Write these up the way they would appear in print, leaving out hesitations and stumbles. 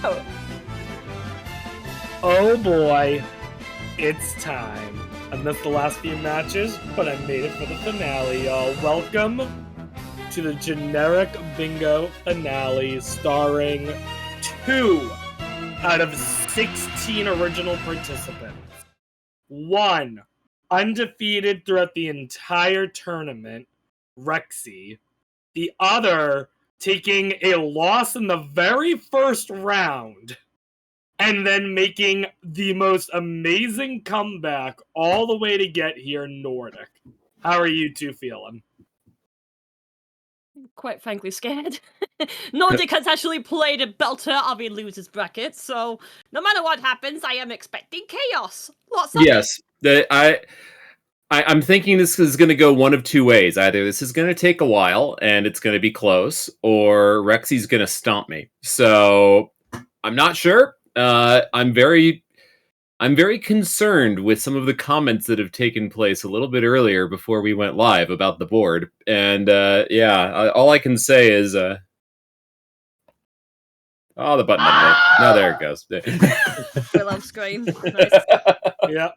go! Oh boy, it's time. I missed the last few matches, but I made it for the finale, y'all. Welcome to the generic bingo finale starring 2 out of 16 original participants. 1 undefeated throughout the entire tournament, Rexy. The other taking a loss in the very first round and then making the most amazing comeback all the way to get here, Nordic. How are you two feeling? Quite frankly, scared. Nordic has actually played a belter of a loser's bracket, so no matter what happens, I am expecting chaos. Lots of Yes, I'm thinking this is going to go one of two ways. Either this is going to take a while and it's going to be close, or Rexy's going to stomp me. So I'm not sure. I'm very concerned with some of the comments that have taken place a little bit earlier before we went live about the board. And all I can say is, oh, the button update. No, there it goes. Will off screen. Nice. Yeah.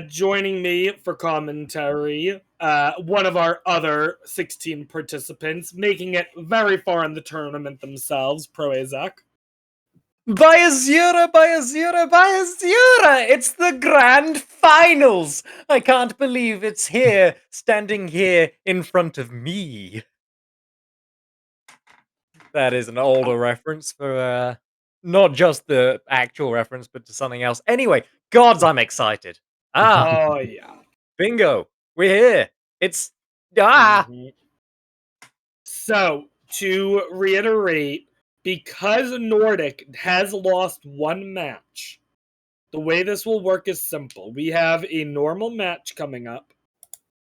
Joining me for commentary, one of our other 16 participants, making it very far in the tournament themselves, Pro Azak. Bayazura! It's the grand finals! I can't believe it's here, standing here in front of me. That is an older reference for, not just the actual reference, but to something else. Anyway, gods, I'm excited. Oh, yeah. Bingo! We're here! It's... Mhm. So, to reiterate, because Nordic has lost one match, the way this will work is simple. We have a normal match coming up.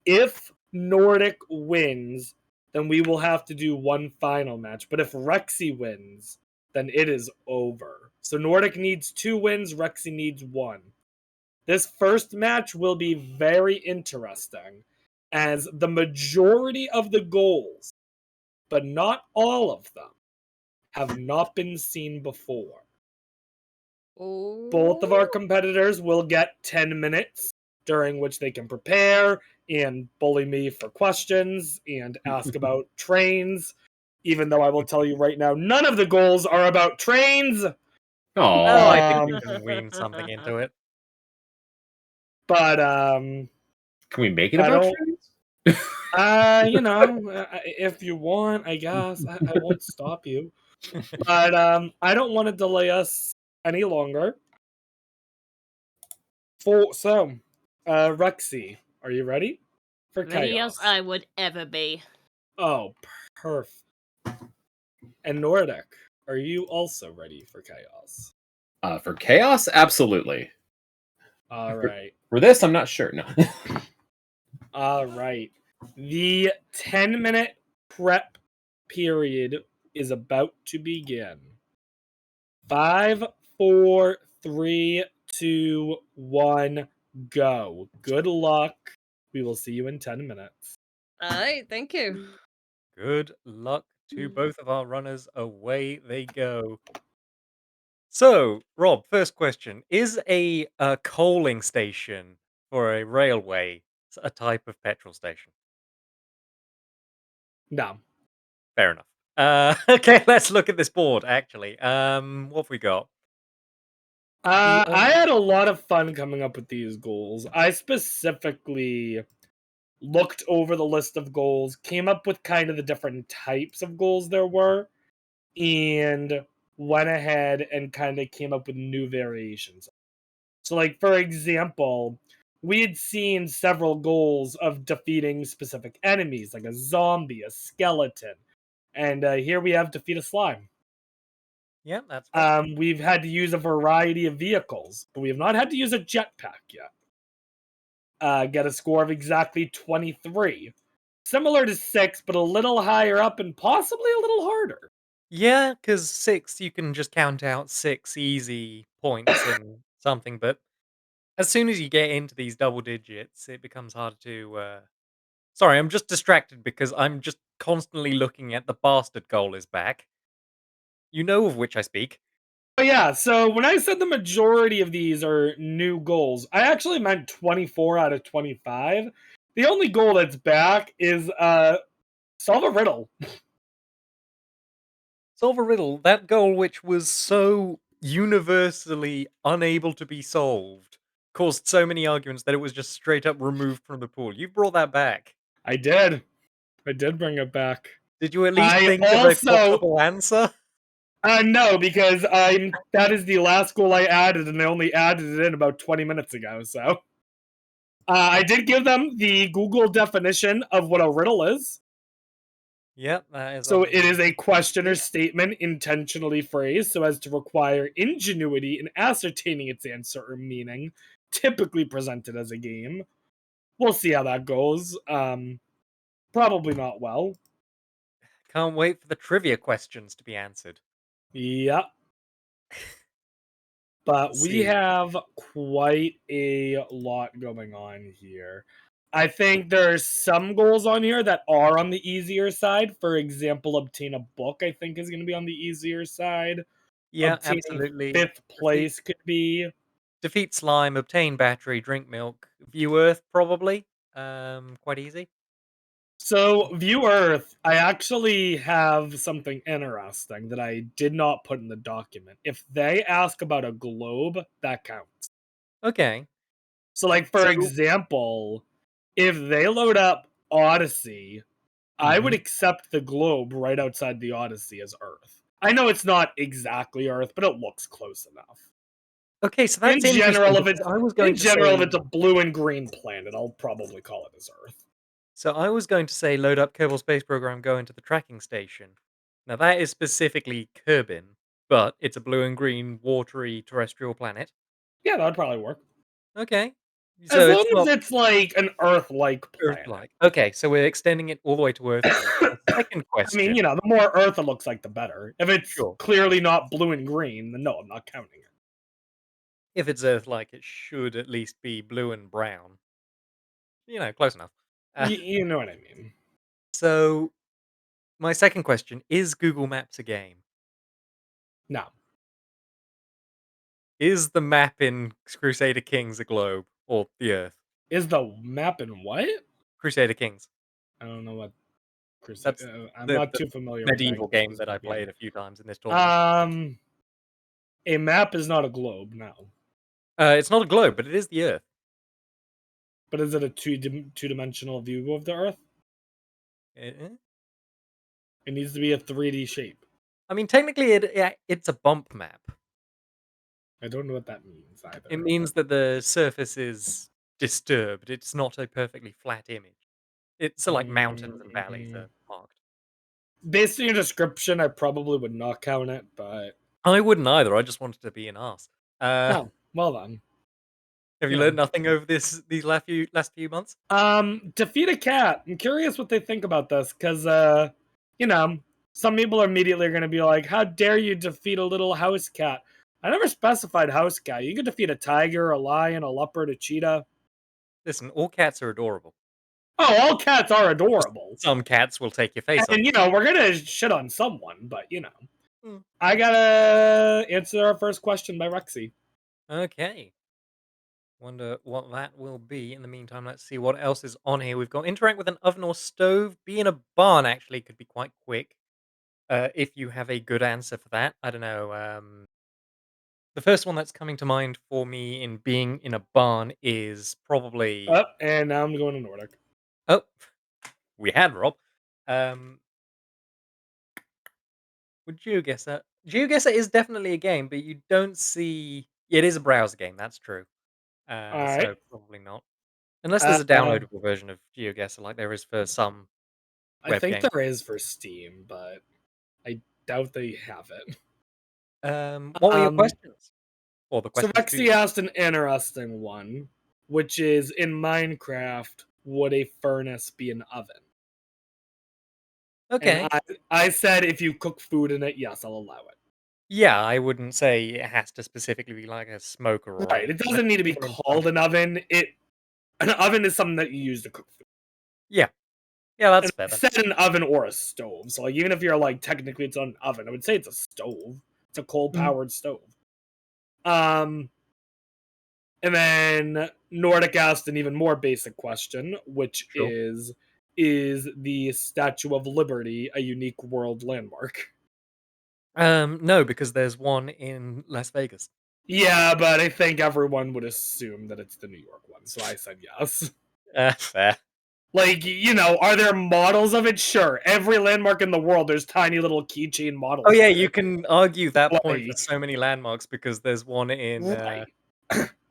If Nordic wins, then we will have to do one final match. But if Rexy wins, then it is over. So Nordic needs 2 wins, Rexy needs 1. This first match will be very interesting, as the majority of the goals, but not all of them, have not been seen before. Both of our competitors will get 10 minutes during which they can prepare and bully me for questions and ask about trains, even though I will tell you right now, none of the goals are about trains. Oh, I think we can wean something into it. But, Can we make it I about don't- trains? if you want, I guess. I won't stop you. But I don't want to delay us any longer. Rexy, are you ready for Ready chaos? as I would ever be. Oh, perfect. And Nordic, are you also ready for chaos? For chaos, absolutely. All right. For this, I'm not sure. No. All right. The 10-minute prep period is about to begin. 5, 4, 3, 2, 1, go. Good luck. We will see you in 10 minutes. Alright, thank you. Good luck to both of our runners. Away they go. So, Rob, first question. Is a coaling station for a railway a type of petrol station? No. Fair enough. Okay, let's look at this board, actually. What have we got? I had a lot of fun coming up with these goals. I specifically looked over the list of goals, came up with kind of the different types of goals there were, and went ahead and kind of came up with new variations. So, like, for example, we had seen several goals of defeating specific enemies, like a zombie, a skeleton, and here we have defeat a slime. Yeah, that's fair. We've had to use a variety of vehicles, but we have not had to use a jetpack yet. Get a score of exactly 23. Similar to 6, but a little higher up and possibly a little harder. Yeah, because 6, you can just count out 6 easy points in something, but as soon as you get into these double digits, it becomes harder to... Sorry, I'm just distracted because I'm just constantly looking at the bastard goal is back. You know of which I speak. But yeah, so when I said the majority of these are new goals, I actually meant 24 out of 25. The only goal that's back is solve a riddle. Solve a riddle. That goal, which was so universally unable to be solved, caused so many arguments that it was just straight up removed from the pool. You brought that back. I did. I did bring it back. Did you at least I think of a also possible answer? no, because that is the last goal I added, and I only added it in about 20 minutes ago. So I did give them the Google definition of what a riddle is. Yep, that is So it obviously. is a question or statement intentionally phrased so as to require ingenuity in ascertaining its answer or meaning, typically presented as a game. We'll see how that goes. Probably not well. Can't wait for the trivia questions to be answered. Yep. But Let's we see. have quite a lot going on here. I think there are some goals on here that are on the easier side. For example, obtain a book, I think, is going to be on the easier side. Yeah, Obtaining absolutely. fifth place could be. Defeat slime, obtain battery, drink milk, view Earth, probably. Quite easy. So, View Earth, I actually have something interesting that I did not put in the document. If they ask about a globe, that counts. Okay. So, like, for So, example, if they load up Odyssey, I would mhm. accept the globe right outside the Odyssey as Earth. I know it's not exactly Earth, but it looks close enough. Okay, so In that's interesting general, if because it's I was going to a say. blue and green planet, I'll probably call it as Earth. So I was going to say load up Kerbal Space Program, go into the tracking station. Now that is specifically Kerbin, but it's a blue and green watery terrestrial planet. Yeah, that would probably work. Okay. As So long it's as not it's like an Earth-like planet. Earth-like. Okay, so we're extending it all the way to Earth then. My second I mean, question. the more Earth it looks like, the better. If it's Sure. clearly not blue and green, then no, I'm not counting it. If it's Earth-like, it should at least be blue and brown. Close enough. Uh, You know what I mean? so my second question, is Google Maps a game? No. Is the map in Crusader Kings a globe or the Earth? Is the map in what? Crusader Kings. I don't know what. That's I'm the not too familiar with that medieval game that I specific played game. a few times in this tournament. A map is not a globe, no. It's not a globe, but it is the Earth. But is it a two-dimensional view of the Earth? Eh? It needs to be a 3D shape. I mean, technically, it's a bump map. I don't know what that means either. It means that the surface is disturbed. It's not a perfectly flat image. It's like mountains and valleys Mm, are marked. Based on your description, I probably would not count it, but I wouldn't either. I just wanted to be an ass. oh, well then. Have you You learned know. nothing over these last few months? Defeat a cat. I'm curious what they think about this, because you know, some people immediately are gonna be like, how dare you defeat a little house cat? I never specified house cat. You could defeat a tiger, a lion, a leopard, a cheetah. Listen, all cats are adorable. Oh, all cats are Just adorable. some cats will take your face off. And we're gonna shit on someone, but Mm. I gotta answer our first question by Rexy. Okay. Wonder what that will be. In the meantime, let's see what else is on here. We've got interact with an oven or stove. Be in a barn actually could be quite quick. If you have a good answer for that. I don't know. The first one that's coming to mind for me in being in a barn is probably. Oh, and now I'm going to Nordic. Oh, we had Rob. Um, would GeoGuessr? GeoGuessr is definitely a game, but you don't see. It is a browser game. That's true. All right. So probably not. Unless Uh, there's a downloadable version of GeoGuessr, like there is for some I web think games. there is for Steam, but I doubt they have it. What were your Um, questions? Or the so questions to Rexy you? asked an interesting one, which is in Minecraft, would a furnace be an oven? And Okay. I said if you cook food in it, yes, I'll allow it. Yeah, I wouldn't say it has to specifically be like a smoker or Right. It anything. Let's doesn't need to be even in some. called an oven. An oven is something that you use to cook food. Yeah. Yeah, that's And fair I then. said an oven or a stove. So like even if you're like technically it's not an oven, I would say it's a stove. It's a coal-powered stove. And then Nordic asked an even more basic question, which Sure. is the Statue of Liberty a unique world landmark? No, because there's one in Las Vegas. Yeah, but I think everyone would assume that it's the New York one, so I said yes. Fair. Like, are there models of it? Sure. Every landmark in the world, there's tiny little keychain models. Oh yeah, of you it. can argue that point for Like, so many landmarks because there's one in. right.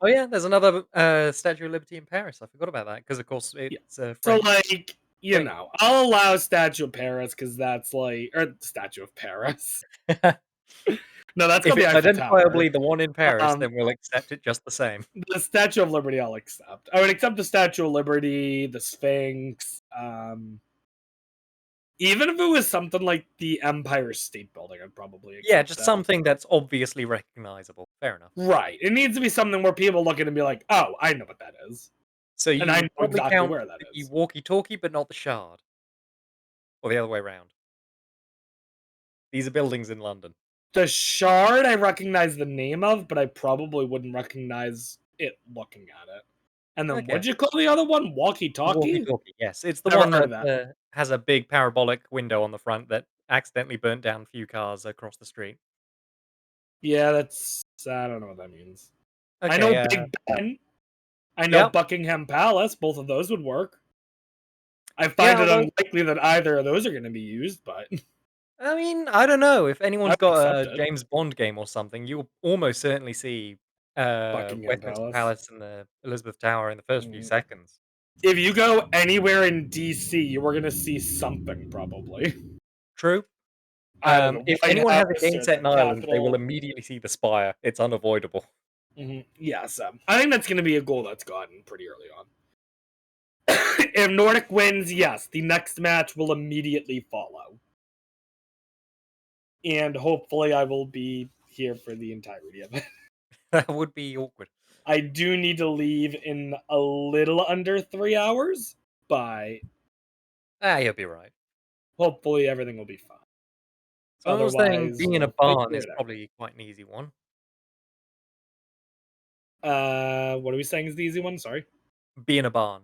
Oh yeah, there's another Statue of Liberty in Paris. I forgot about that because of course Yeah. it's So, French. like, thing. I'll allow Statue of Paris because that's like, or Statue of Paris. No, that's If called the it's Eiffel Tower. identifiably the one in Paris, then we'll accept it just the same. The Statue of Liberty, I'll accept. I would accept the Statue of Liberty, the Sphinx. Even if it was something like the Empire State Building, I'd probably accept Yeah, just that. something that's obviously recognizable. Fair enough. Right. It needs to be something where people look at it and be like, "Oh, I know what that is." So you And I would know probably exactly count where that the is. walkie-talkie, but not the shard, or the other way around. These are buildings in London. The Shard, I recognize the name of, but I probably wouldn't recognize it looking at it. And then Okay. what'd you call the other one? The Walkie-talkie? walkie-talkie, yes. It's the Never one heard that of that. has a big parabolic window on the front that accidentally burnt down a few cars across the street. Yeah, I don't know what that means. I Okay, know Big Ben. I know Yep. Buckingham Palace. Both of those would work. I Yeah, find it although unlikely that either of those are going to be used, but I mean, I don't know. If anyone's I got accept a it. James Bond game or something, you'll almost certainly see Buckingham Westminster Palace. Palace and the Elizabeth Tower in the first few Mm. seconds. If you go anywhere in DC, you are going to see something probably. True. Either the If White anyone has a House game or set the in Ireland, they will Capitol. immediately see the spire. It's unavoidable. Yes, I think that's going to be a goal that's gotten pretty early on. If Nordic wins, yes, the next match will immediately follow. And hopefully I will be here for the entirety of it. That would be awkward. I do need to leave in a little under 3 hours, but You'll be right. hopefully everything will be fine. So I was saying Otherwise, being in a we'll barn figure is it out. probably quite an easy one. What are we saying is the easy one? Sorry. Be in a barn.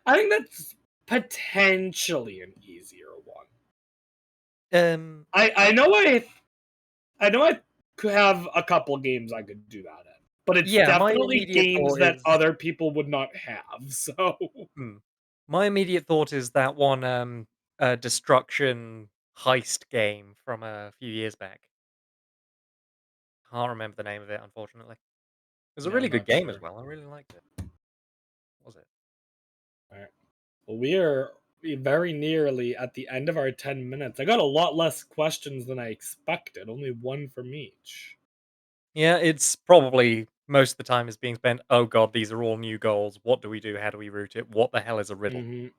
I think that's potentially an easier one. I know I could have a couple games I could do that in, but it's Yeah, my definitely immediate games thought that is other people would not have. So my immediate thought is that one destruction heist game from a few years back. Can't remember the name of it, unfortunately. It was a yeah, really I'm good not game as sure. well. I really liked it. What was it? All right. Well, we are very nearly at the end of our 10 minutes. I got a lot less questions than I expected. Only one from each. Yeah, it's probably most of the time is being spent. Oh god, these are all new goals. What do we do? How do we route it? What the hell is a riddle?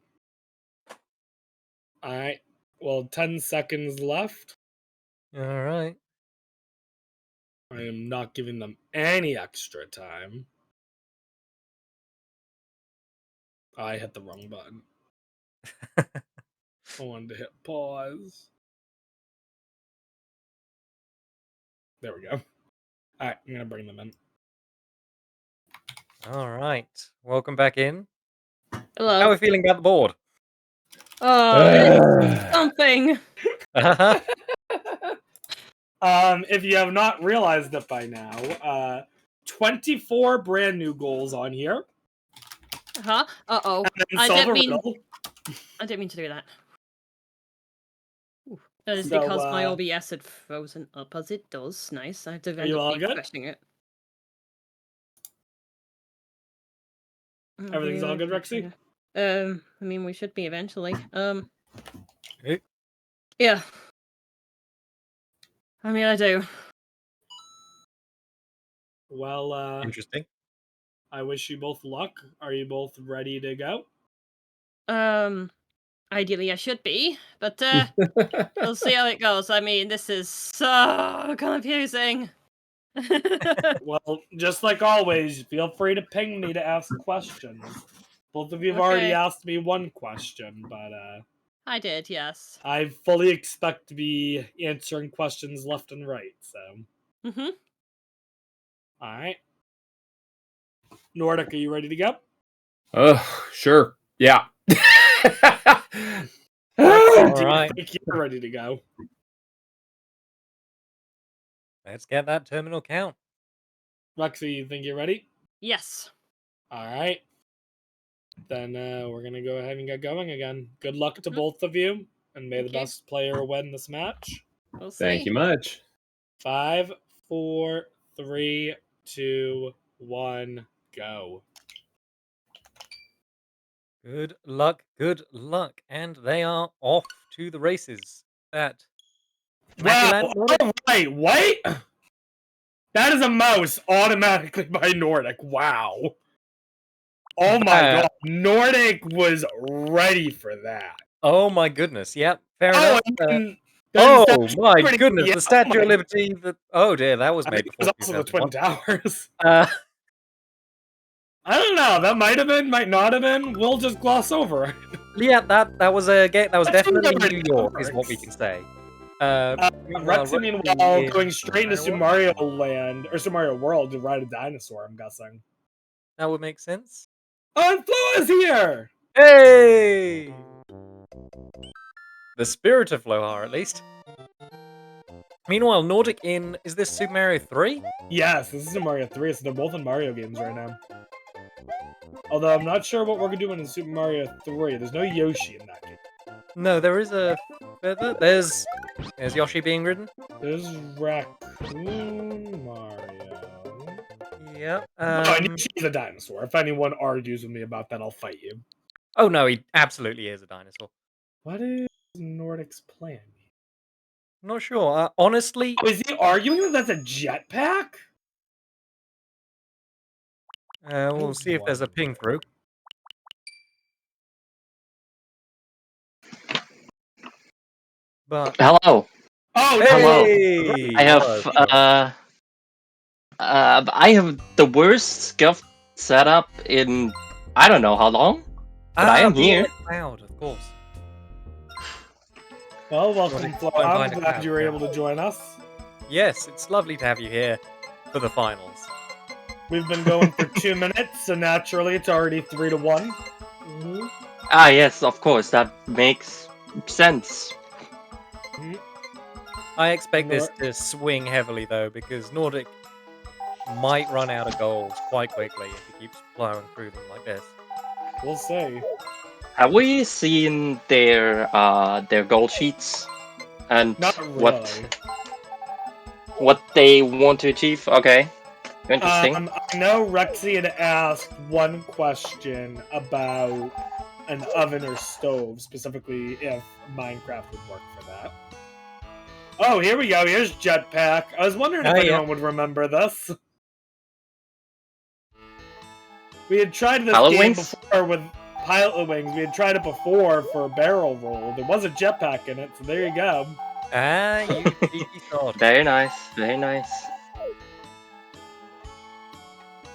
All right. Well, 10 seconds left. All right. I am not giving them any extra time. I hit the wrong button. I wanted to hit pause. There we go. All right, I'm gonna bring them in. All right. Welcome back in. How are Hello. we feeling about the board? Oh, it's something. If you have not realized it by now, 24 brand new goals on here. Huh? Uh-oh. And then I solve didn't a mean riddle. I didn't mean to do that. Ooh. That is So, because my OBS had frozen up as it does. Nice. I had to Are end you up all good? refreshing it. Everything's all good, Rexy? I mean, we should be eventually. Eh, Yeah. I mean, I do. Well, Interesting. I wish you both luck. Are you both ready to go? Ideally I should be, but we'll see how it goes. I mean, this is so confusing. Well, just like always, feel free to ping me to ask questions. Both of you have already Okay. asked me one question, but I did, yes. I fully expect to be answering questions left and right, so. Mm-hmm. Alright. Nordic, are you ready to go? Sure. Yeah. Rexy, do you Alright. think you're ready to go? Let's get that terminal count. Rexy, you think you're ready? Yes. Alright. Then we're going to go ahead and get going again. Good luck to Mhm. both of you, and may Thank the you. best player win this match. We'll see. Thank you much. 5, 4, 3, 2, 1, go. Good luck, good luck. And they are off to the races. That Wow! Maculand, Nordic? Alright, wait! That is a mouse automatically by Nordic. Wow. Oh my god. Nordic was ready for that. Oh my goodness. Yep. Fair Oh, enough. I mean, Oh that's my pretty- goodness. yeah, The Statue oh of my- Liberty. Oh dear, that was I made think it before was also the 2001. Twin Towers. Uh, I don't know. That might have been, might not have been. We'll just gloss over it. yeah, that was a game. That was That's definitely already New York, is what we works. can say. Rexy, meanwhile, going straight into Super Mario Land, or Super Mario World to ride a dinosaur, I'm guessing. That would make sense. Oh, and Flo is here! Hey! The spirit of Flohar, at least. Meanwhile, Nordic in... Is this Super Mario 3? Yes, this is Super Mario 3, so they're both in Mario games right now. Although I'm not sure what we're doing in Super Mario 3. There's no Yoshi in that game. No, there is a... There's Yoshi being ridden. There's Raccoon Mario. Yeah. Oh, and Yoshi's a dinosaur. If anyone argues with me about that, I'll fight you. Oh no, he absolutely is a dinosaur. What is Nordic's plan? I'm not sure. Honestly... Oh, is he arguing that that's a jetpack? we'll see if there's a ping through. But... Hello. Oh, Hello. Hey! I have the worst scuff setup in I don't know how long. But I am here. Cloud, of course. Well, welcome, Nordic Flo. won't I'm find a glad cloud, you were yeah. able to join us. Yes, it's lovely to have you here for the finals. We've been going for 2 minutes, so naturally it's already 3-1. Ah, yes, of course, that makes sense. I expect this to swing heavily, though, because Nordic might run out of goals quite quickly if he keeps plowing through them like this. We'll see. Have we seen their goal sheets and Not really. what they want to achieve? Okay, interesting. I know Rexy had asked one question about an oven or stove, specifically if Minecraft would work for that. Oh, here we go. Here's Jetpack. I was wondering if anyone would remember this. We had tried this game before with Pilot Wings. We had tried it before for Barrel Roll. There was a jetpack in it, so there you go. Ah, you cheeky sod. Very nice, very nice.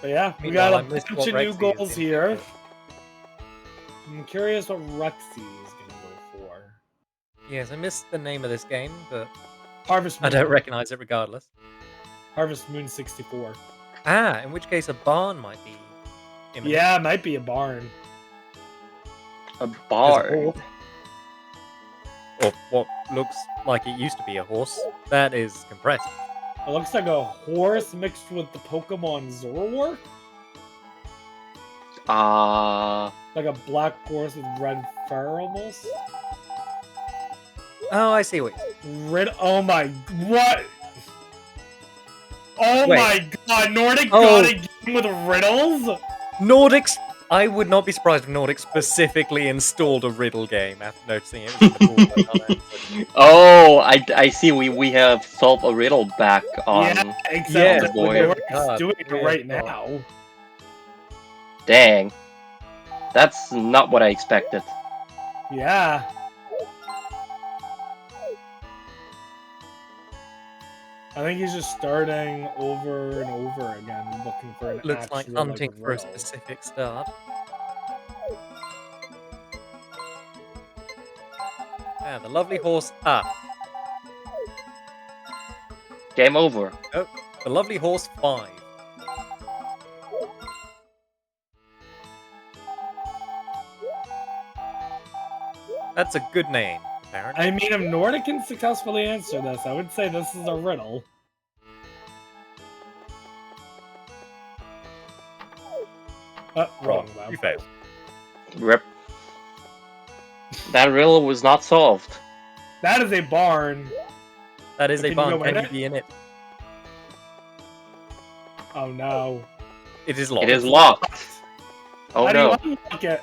But yeah, we got a bunch of new goals here. I'm curious what Rexy is going to go for. Yes, I missed the name of this game, but Harvest Moon. I don't recognize it regardless. Harvest Moon 64. Ah, in which case a barn might be imminent. Yeah, it might be a barn. A barn. Or what looks like it used to be a horse. That is compressed. It looks like a horse mixed with the Pokemon Zoroark. Like a black horse with red fur almost. Oh, I see what Oh my... What? Oh Wait. my god, Nordic got a game with riddles? Nordics... I would not be surprised if Nordic specifically installed a riddle game after noticing it was in the pool. Oh, I see. We have solved a riddle back on. Yeah, except boy. Nordic's doing it right now. Dang. That's not what I expected. Yeah. I think he's just starting over and over again, looking for an Looks like actual, hunting for a riddle. specific start. And the lovely horse. Ah, Game over. the lovely horse 5. That's a good name, apparently. I mean, if Nordic can successfully answer this, I would say this is a riddle. Wrong, though. You failed. Rip. That riddle was not solved. That is a barn. That is Can a you barn. go in Can you it? be in it? Oh no. It is locked. It is locked. Oh How no. do you unlock it?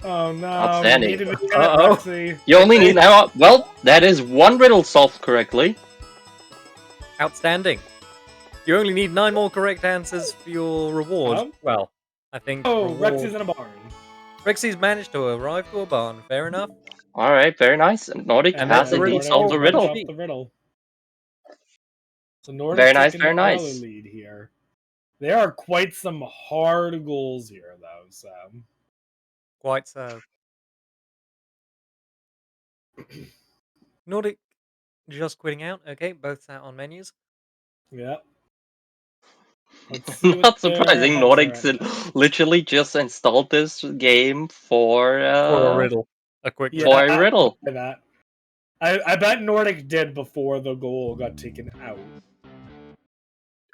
Oh no. Outstanding. You need to be in it, Uh-oh. Rexy. You only need now. Well, that is one riddle solved correctly. Outstanding. You only need 9 more correct answers for your reward. Oh. Well, I think. Oh, reward- Rexy's in a barn. Rexy's managed to arrive to a barn. Fair enough. All right, very nice. Nordic And has that's the indeed riddle solved the solved. riddle. Solved the riddle. So Nordic Very nice, taking very the early nice. lead here. There are quite some hard goals here, though. So Quite so. Nordic just quitting out. Okay, both out on menus. yeah. Let's see what Not their surprising. heads Nordic's are at. literally just installed this game for For a riddle. A quick Yeah, riddle. for a riddle. I'll buy that. I bet Nordic did before the goal got taken out.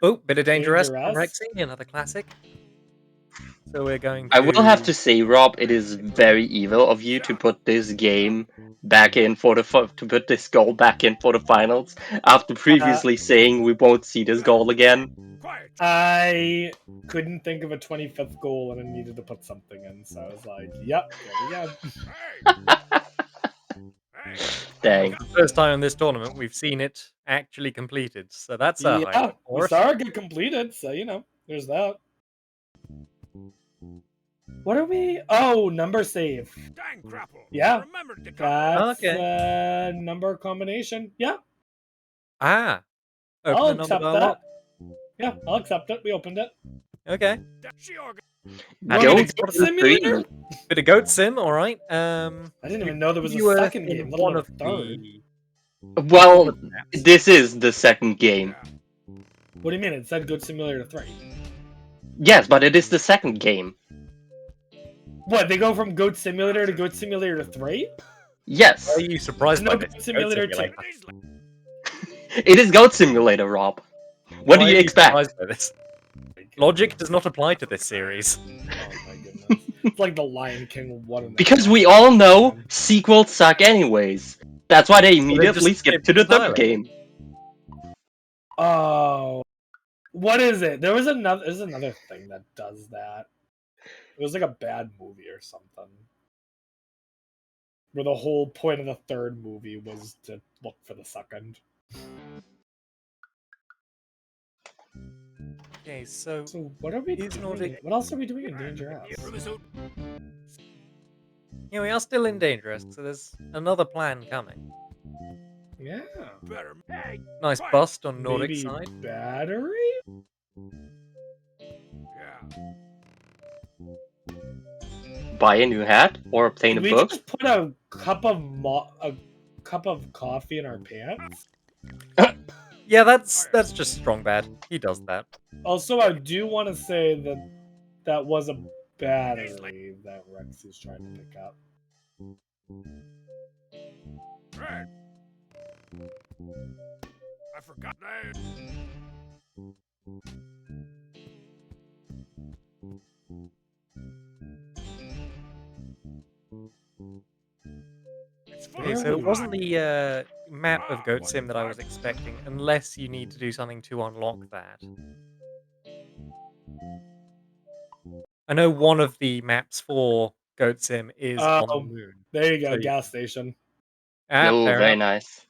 Oh, bit of dangerous from Dangerous. Rexy, another classic. So we're going I will have to say, Rob, it is very evil of you to put this game back in for the to put this goal back in for the finals after previously saying we won't see this goal again. I couldn't think of a 25th goal and I needed to put something in, so I was like, yep, there we go. Dang. For the first time in this tournament, we've seen it actually completed. So that's a Yeah, highlight we for us. saw it get completed, so there's that. What are we? Oh, number save. Dang crapple. Yeah. Remembered to That's Okay. number combination. Yeah, Ah. Open I'll the number accept dial that. lock. Yeah, I'll accept it. We opened it. Okay. Want Go me to to go the simulator? 3. Bit of goat sim, alright. I didn't even know there was a you were second in game. let one alone of a third. the Well, maps. this is the second game. What do you mean? It said Good Simulator 3. Yes, but it is the second game. What? They go from Goat Simulator to Goat Simulator 3? Yes. Are you surprised There's by no this? Goat Simulator 2. It is Goat Simulator, Rob. What Why do you are expect? surprised by this? Logic does not apply to this series. Oh my goodness. It's like the Lion King 1. Because we all know sequels suck anyways. That's why they immediately just skip skip to the third entirely. game. Oh. What is it? There's another thing that does that. It was like a bad movie or something. Where the whole point of the third movie was to look for the second. Okay, so So what are we Is doing? Nordic- What else are we doing in Dangerous? yeah, we are still in Dangerous, so there's another plan coming. Yeah. Better. Hey, Nice bust on Nordic Maybe side. battery? yeah. Buy a new hat or obtain a Did we book. just put a cup of coffee in our pants? Yeah, that's just strong bad. He does that. Also, I do want to say that that was a battery that Rex is trying to pick up. Right. I forgot that. It's full Okay, of so it food. wasn't the map of Goat Sim that I was expecting, unless you need to do something to unlock that. I know one of the maps for Goat Sim is on the moon. There you go, So you- gas station. Ah, Oh, fair very enough. nice.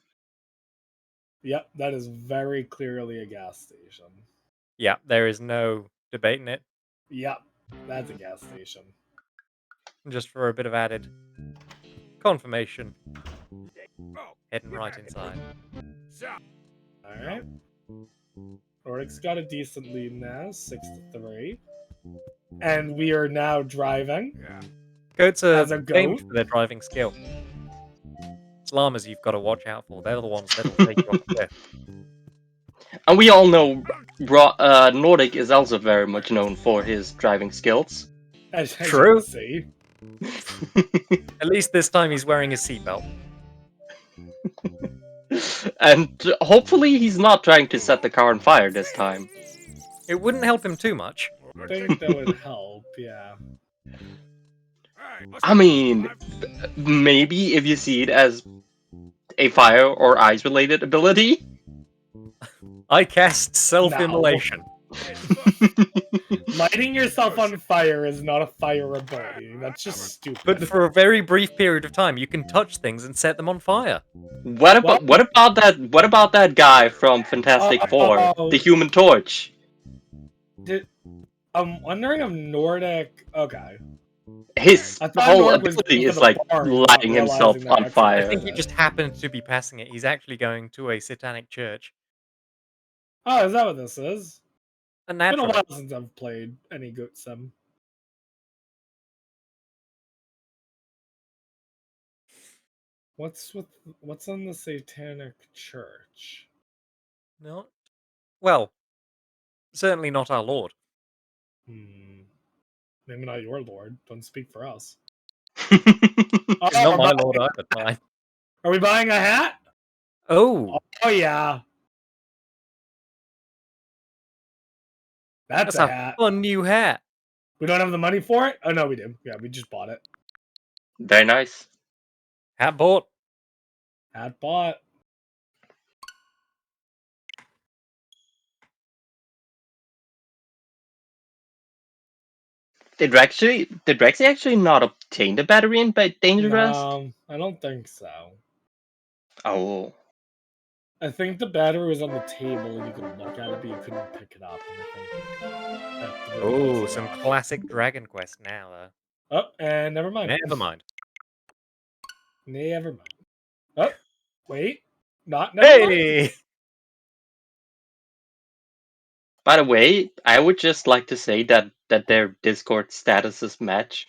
Yep, that is very clearly a gas station. Yeah, there is no debating it. Yep, that's a gas station. Just for a bit of added confirmation, Oh, heading right inside. so, Alright. Nordic's got a decent lead now, 6-3. And we are now driving. yeah. Goats As are a famed goat? for their driving skill. It's llamas you've got to watch out for. They're the ones that'll take you off a cliff. And we all know Nordic is also very much known for his driving skills. As you True. can see. At least this time he's wearing a seatbelt. And hopefully he's not trying to set the car on fire this time. It wouldn't help him too much. I think that would help, yeah. Hey, I mean, maybe if you see it as a fire or ice related ability. I cast self-immolation. Lighting yourself on fire is not a fire ability. That's just stupid. But for a very brief period of time, you can touch things and set them on fire. What about that guy from Fantastic Four, Oh. the Human Torch? I'm wondering if Nordic. Okay. His I thought whole Nordic was ability going is for the like bar and not lighting himself realizing that on actually fire. I think he just happened to be passing it. He's actually going to a satanic church. Oh, is that what this is? And It's been a naturally. while since I've played any Goat Sim. What's in the satanic church? Not well, certainly not our Lord. Maybe not your lord. Don't speak for us. It's not we're my buying- Lord either. Mine. Are we buying a hat? Oh, Oh yeah. That's that's a a hat. fun new hat. We don't have the money for it? Oh no, we do. Yeah, we just bought it. Very nice. Hat bought. Hat bought. Did Rexy actually not obtain the battery in Danger Rest? No, I don't think so. Oh. I think the battery was on the table and you could look at it, but you couldn't pick it up. And I think that really Oh, pissed some me off. classic Dragon Quest now, though. Oh, and never mind. Never mind. Never mind. Oh, wait. Never mind. Hey! By the way, I would just like to say that their Discord statuses match.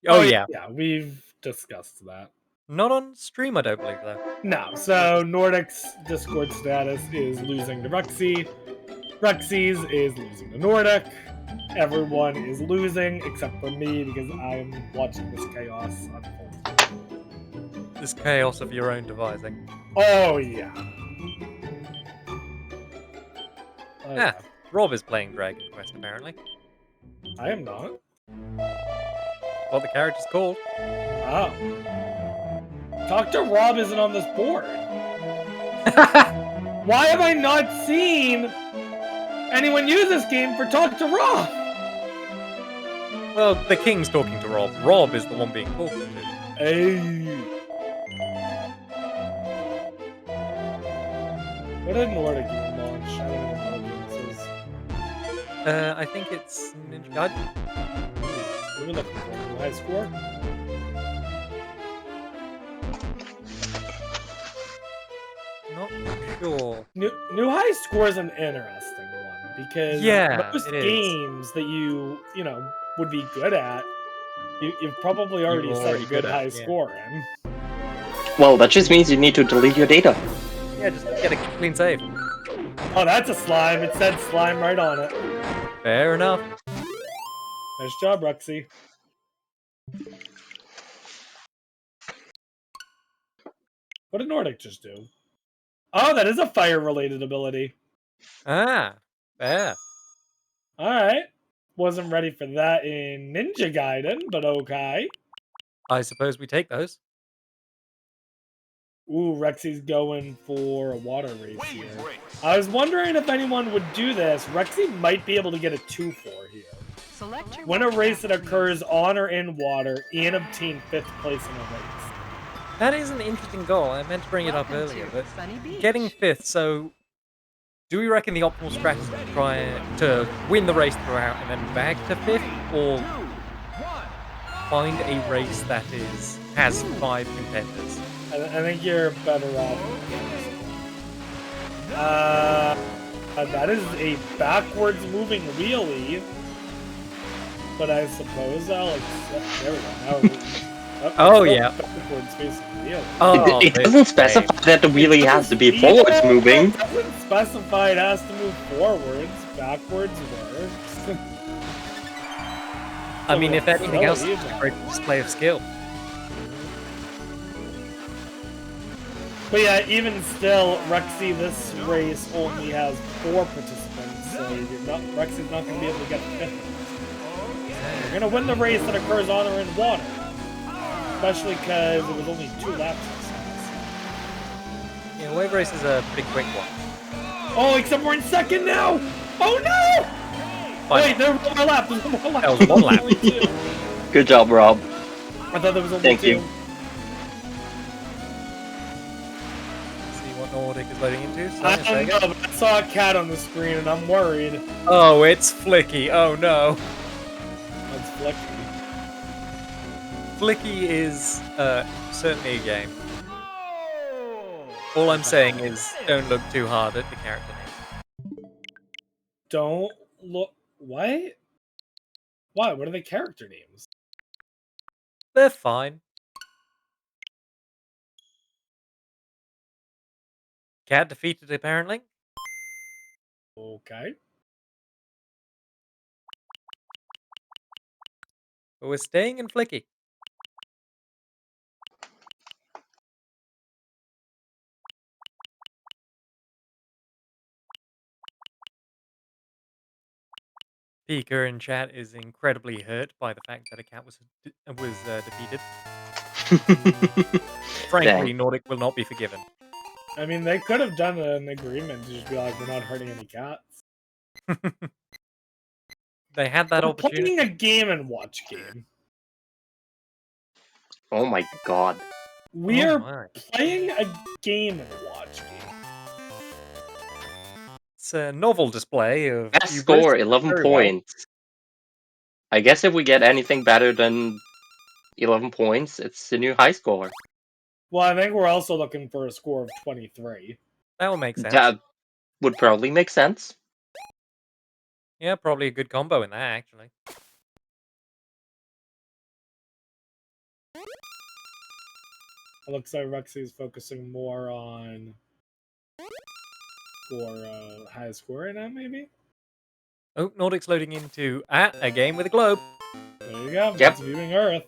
Oh, yeah. Yeah, we've discussed that. Not on stream, I don't believe, though. No, so Nordic's Discord status is losing to Rexy. Rexy's is losing to Nordic. Everyone is losing except for me because I'm watching this chaos unfold. This chaos of your own devising. Oh yeah. Oh, Yeah. Rob is playing Dragon Quest, apparently. I am not. What the character's called. Oh. Dr. Rob isn't on this board. Why have I not seen anyone use this game for Dr. Rob? Well, the king's talking to Rob. Rob is the one being talked to. Hey. What did Nordic even launch? I don't even know what this is. I think it's Ninja Gaiden. What are we looking for? New high score? Not sure. New high score is an interesting one because Yeah, most it is. games that you know would be good at, you've probably already You're set already a good good at, high yeah. score in. Well, that just means you need to delete your data. Yeah, just get a clean save. Oh, that's a slime. It said slime right on it. Fair enough. Nice job, Rexy. What did Nordic just do? Oh, that is a fire-related ability. Ah, fair. Alright. Wasn't ready for that in Ninja Gaiden, but okay. I suppose we take those. Ooh, Rexy's going for a water race here. I was wondering if anyone would do this. Rexy might be able to get a 2-4 here. Win a race that occurs on or in water and obtain 5th place in a race. That is an interesting goal. I meant to bring it up earlier, but getting 5th, so do we reckon the optimal strategy is to try to win the race throughout and then back to 5th, or find a race that has 5 contenders? I think you're better off. That is a backwards moving wheelie. but I suppose I'll accept. There we go. Now Oh, yeah. Backwards facing wheel. Oh, it this doesn't specify game. that the wheelie has to be forwards moving. It doesn't specify it has to move forwards. Backwards works. I mean, if anything else, silly, it's a great display of skill. But yeah, even still, Rexy, this race only has 4 participants, so Rexy's not going to be able to get the 5th. You're going to win the race that occurs on or in water. Especially because it was only 2 laps. Yeah, wave race is a pretty quick one. Oh, except we're in 2nd now! Oh no! Fine. Wait, there was 1 more lap. There was 1 more lap. That was 1 lap. Only 2. Good job, Rob. I thought there was only Thank 2. you. See what Nordic is loading into. I Sunny don't Sega. know, but I saw a cat on the screen and I'm worried. Oh, it's Flicky. Oh no. That's Flicky. Flicky is certainly a game. All I'm saying is don't look too hard at the character name. Don't look. What? Why? What are the character names? They're fine. Cat defeated apparently. Okay. But we're staying in Flicky. Pika in chat is incredibly hurt by the fact that a cat was defeated. Frankly, Dang. Nordic will not be forgiven. I mean, they could have done an agreement to just be like, we're not hurting any cats. They had that We're opportunity. playing a game and watch game. Oh my god. We Oh are my. playing a game and watch game. It's a novel display of Best hubris. score, 11 Very well. points. I guess if we get anything better than 11 points, it's the new high score. Well, I think we're also looking for a score of 23. That would make sense. That would probably make sense. Yeah, probably a good combo in that, actually. It looks like Rexy is focusing more on for high score right now, maybe? Oh, Nordic's loading into a game with a globe. There you go. Yep. That's viewing Earth.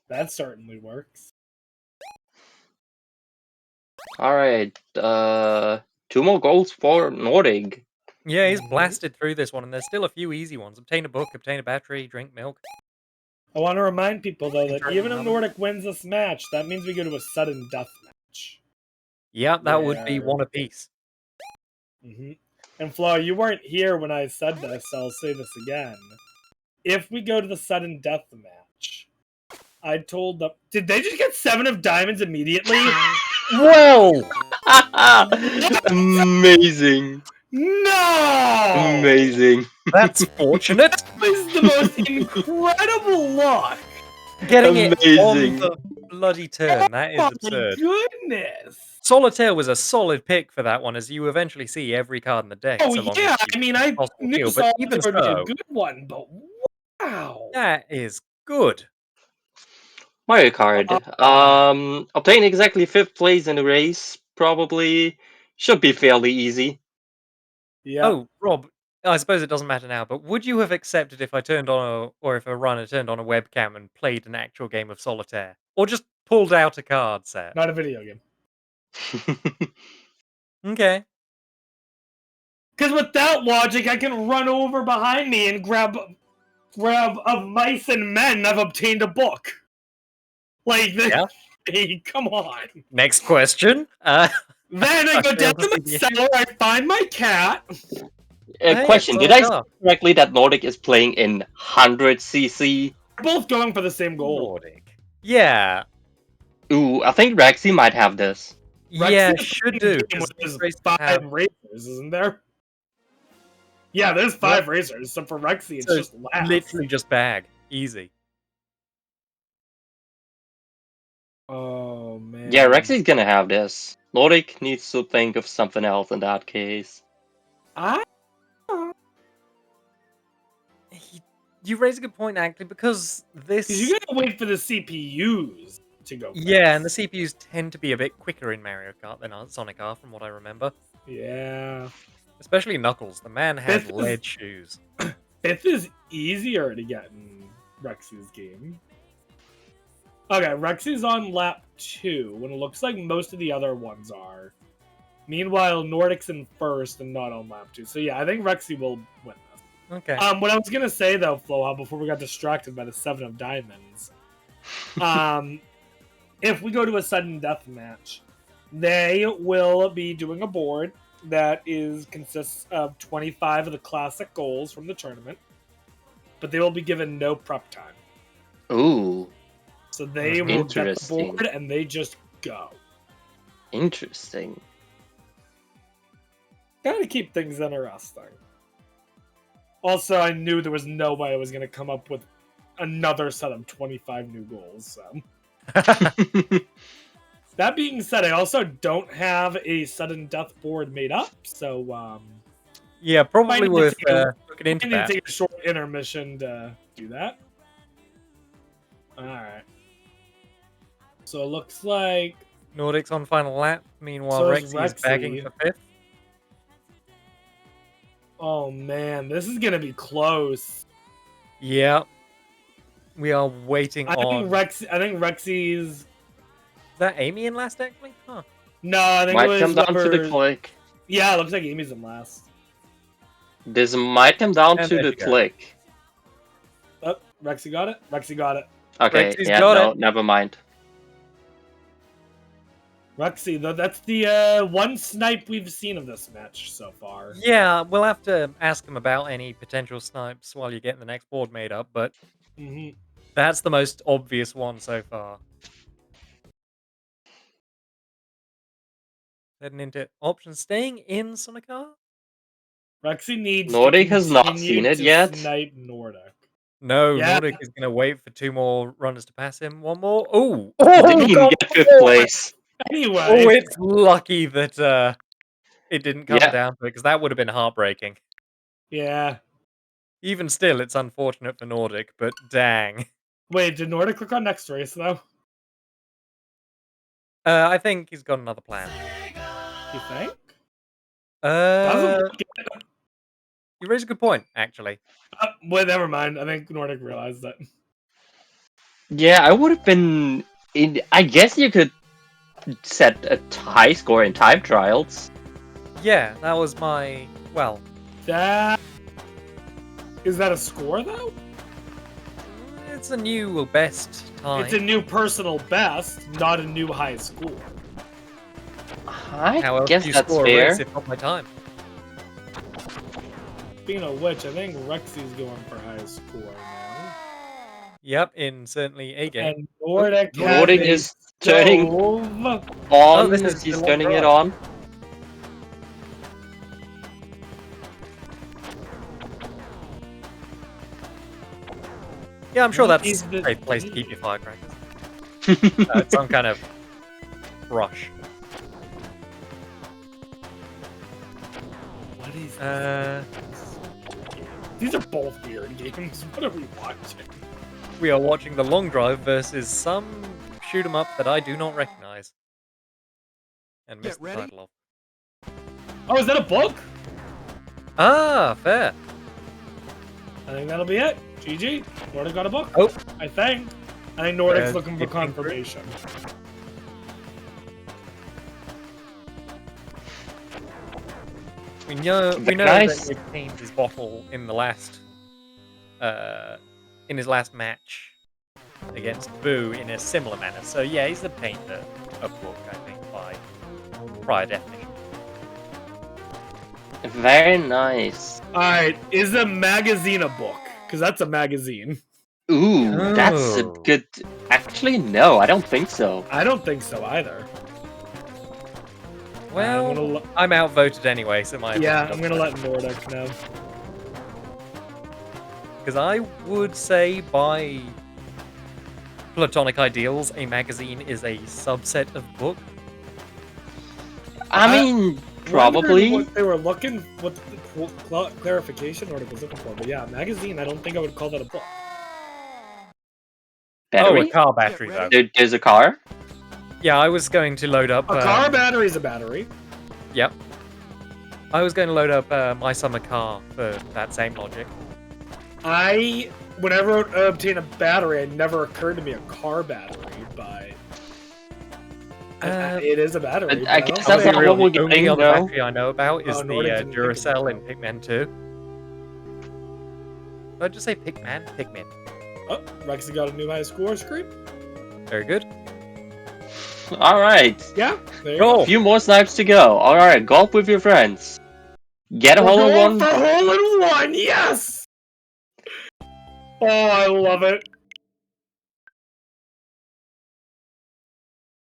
That certainly works. Alright, 2 more goals for Nordic. Yeah, he's blasted through this one, and there's still a few easy ones. Obtain a book, obtain a battery, drink milk. I want to remind people, though, that even if Another. Nordic wins this match, that means we go to a sudden death match. Yeah, that would be Yeah. one apiece. And Flo, you weren't here when I said this, so I'll say this again. If we go to the sudden death match, I told them... Did they just get 7 of diamonds immediately? Whoa! Amazing. No! Amazing. That's fortunate. This is the most incredible luck! Getting it on Amazing. the bloody turn. That is Oh my absurd. goodness! Solitaire was a solid pick for that one, as you eventually see every card in the deck. Oh so long yeah, as you I mean, I possible knew skill, but even Solitaire would be so, a good one, but wow! that is good. Mario Kart. Obtain exactly 5th place in the race. Probably should be fairly easy. Yeah. Oh, Rob, I suppose it doesn't matter now, but would you have accepted if I turned on or if a runner turned on a webcam and played an actual game of solitaire? Or just pulled out a card set? Not a video game. Okay. Because with that logic, I can run over behind me and grab of mice and men. I've obtained a book. Like this. Yeah. Hey, come on. Next question. Then I go I down failed to to see my the cellar. I find my cat. Hey, Question: it's Did I Solitaire. say correctly that Nordic is playing in 100cc? We're both going for the same goal. Nordic. Yeah. Ooh, I think Rexy might have this. Yeah, Rexy is should playing do. a game 'Cause with these there's races 5 have- racers, isn't there? Yeah, there's 5 racers. So for Rexy, it's So just laps. literally just bag. Easy. Oh man. Yeah, Rexy's gonna have this. Nordic needs to think of something else in that case. I You raise a good point, actually, because this. Because you gotta wait for the CPUs to go fast. Yeah, and the CPUs tend to be a bit quicker in Mario Kart than Sonic are, from what I remember. Yeah. Especially Knuckles. The man has Fifth is- lead shoes. 5th is easier to get in Rexy's game. Okay, Rexy's on lap 2, when it looks like most of the other ones are. Meanwhile, Nordic's in 1st and not on lap 2. So yeah, I think Rexy will win this. Okay. What I was gonna say though, Floha, before we got distracted by the 7 of Diamonds, if we go to a sudden death match, they will be doing a board that consists of 25 of the classic goals from the tournament, but they will be given no prep time. Ooh, So they will get the Interesting. board and they just go. interesting. Gotta keep things interesting. Also, I knew there was no way I was gonna come up with another set of 25 new goals, so. That being said, I also don't have a sudden death board made up, so Yeah, probably need to worth take a- looking I into need to that. take a short intermission to do that. Alright. So it looks like Nordic's on final lap. Meanwhile, So is Rexy is bagging Rexy. for 5th. oh man, this is gonna be close. Yeah. We are waiting I on. think Rexy's Is that Amy in last, actually? Huh. no, I think it Might was come down to the whoever- click. Yeah, it looks like Amy's in last. This might come down And to there the you go. click. Oh, Rexy got it? Rexy got it. Okay, Rexy's yeah, got no, it. never mind. Rexy, that's the one snipe we've seen of this match so far. Yeah, we'll have to ask him about any potential snipes while you're getting the next board made up, but hmm that's the most obvious one so far. Heading into options, staying in Sonica? Rexy needs Nordic to has not continue seen it to yet. Snipe Nordic. No, Yeah. Nordic is going to wait for 2 more runners to pass him. One more. Oh! Didn't even come get 5th on! place. Anyway, Oh, it's lucky that it didn't come Yeah. down to it, because that would have been heartbreaking. yeah. Even still, it's unfortunate for Nordic, but dang. Wait, did Nordic click on next race though? I think he's got another plan. You think? Doesn't Uh, look it. you raise a good point, actually. Well, never mind. I think Nordic realized that. Yeah, I would have been. I guess you could set a high score in time trials. Yeah, that was my... Well, That is that a score though? it's a new best time. It's a new personal best, not a new high score. I How else guess do you that's score a fair. race if not my time? Speaking of which, I think Rexy's going for high score now. Yep, in certainly a game. And Nordic, has Nordic a is turning stove. on. this is He's the long turning it drive. on. Yeah, I'm sure What that's is the a great place to keep thing? your firecrackers. Some kind of rush. What is These are both weird games. What are we watching? We are watching the long drive versus some shoot 'em up that I do not recognize. And Get missed the ready. title of. Oh, is that a book? Ah, fair. I think that'll be it. GG. Nordic got a book. Oh. I think. I think Nordic's Uh, looking for you think- confirmation. We know Nice. that he obtained his bottle in the last in his last match against Boo in a similar manner. So yeah, he's obtained a book, I think, by prior definition. Very nice. Alright, is a magazine a book? Because that's a magazine. Ooh, that's a Oh. good. Actually, no, I don't think so. I don't think so either. Well, I'm gonna I'm outvoted anyway, so my yeah, I'm gonna let Nordic know. because I would say by platonic ideals, a magazine is a subset of book. I mean, Probably. What they were looking, what the clarification Nordic was looking for. But yeah, magazine, I don't think I would call that a book. Oh, a Battery? car battery, though. There's a car? Yeah, I was going to load up... A car battery is a battery. Yep. I was going to load up My Summer Car for that same logic. Whenever I obtain a battery, it never occurred to me a car battery, but it is a battery. I guess that's not what we're The only getting, other though. battery I know about is Oh, the Nordic didn't think Duracell in about Pikmin 2. Did I just say Pikmin? Pikmin. Oh, Rexy got a new high score screen. Very good. Alright. Yeah, there you Go! A few more snipes to go. Alright, golf with your friends. Get a We're hole in going one. for hole in one, yes! Oh, I love it.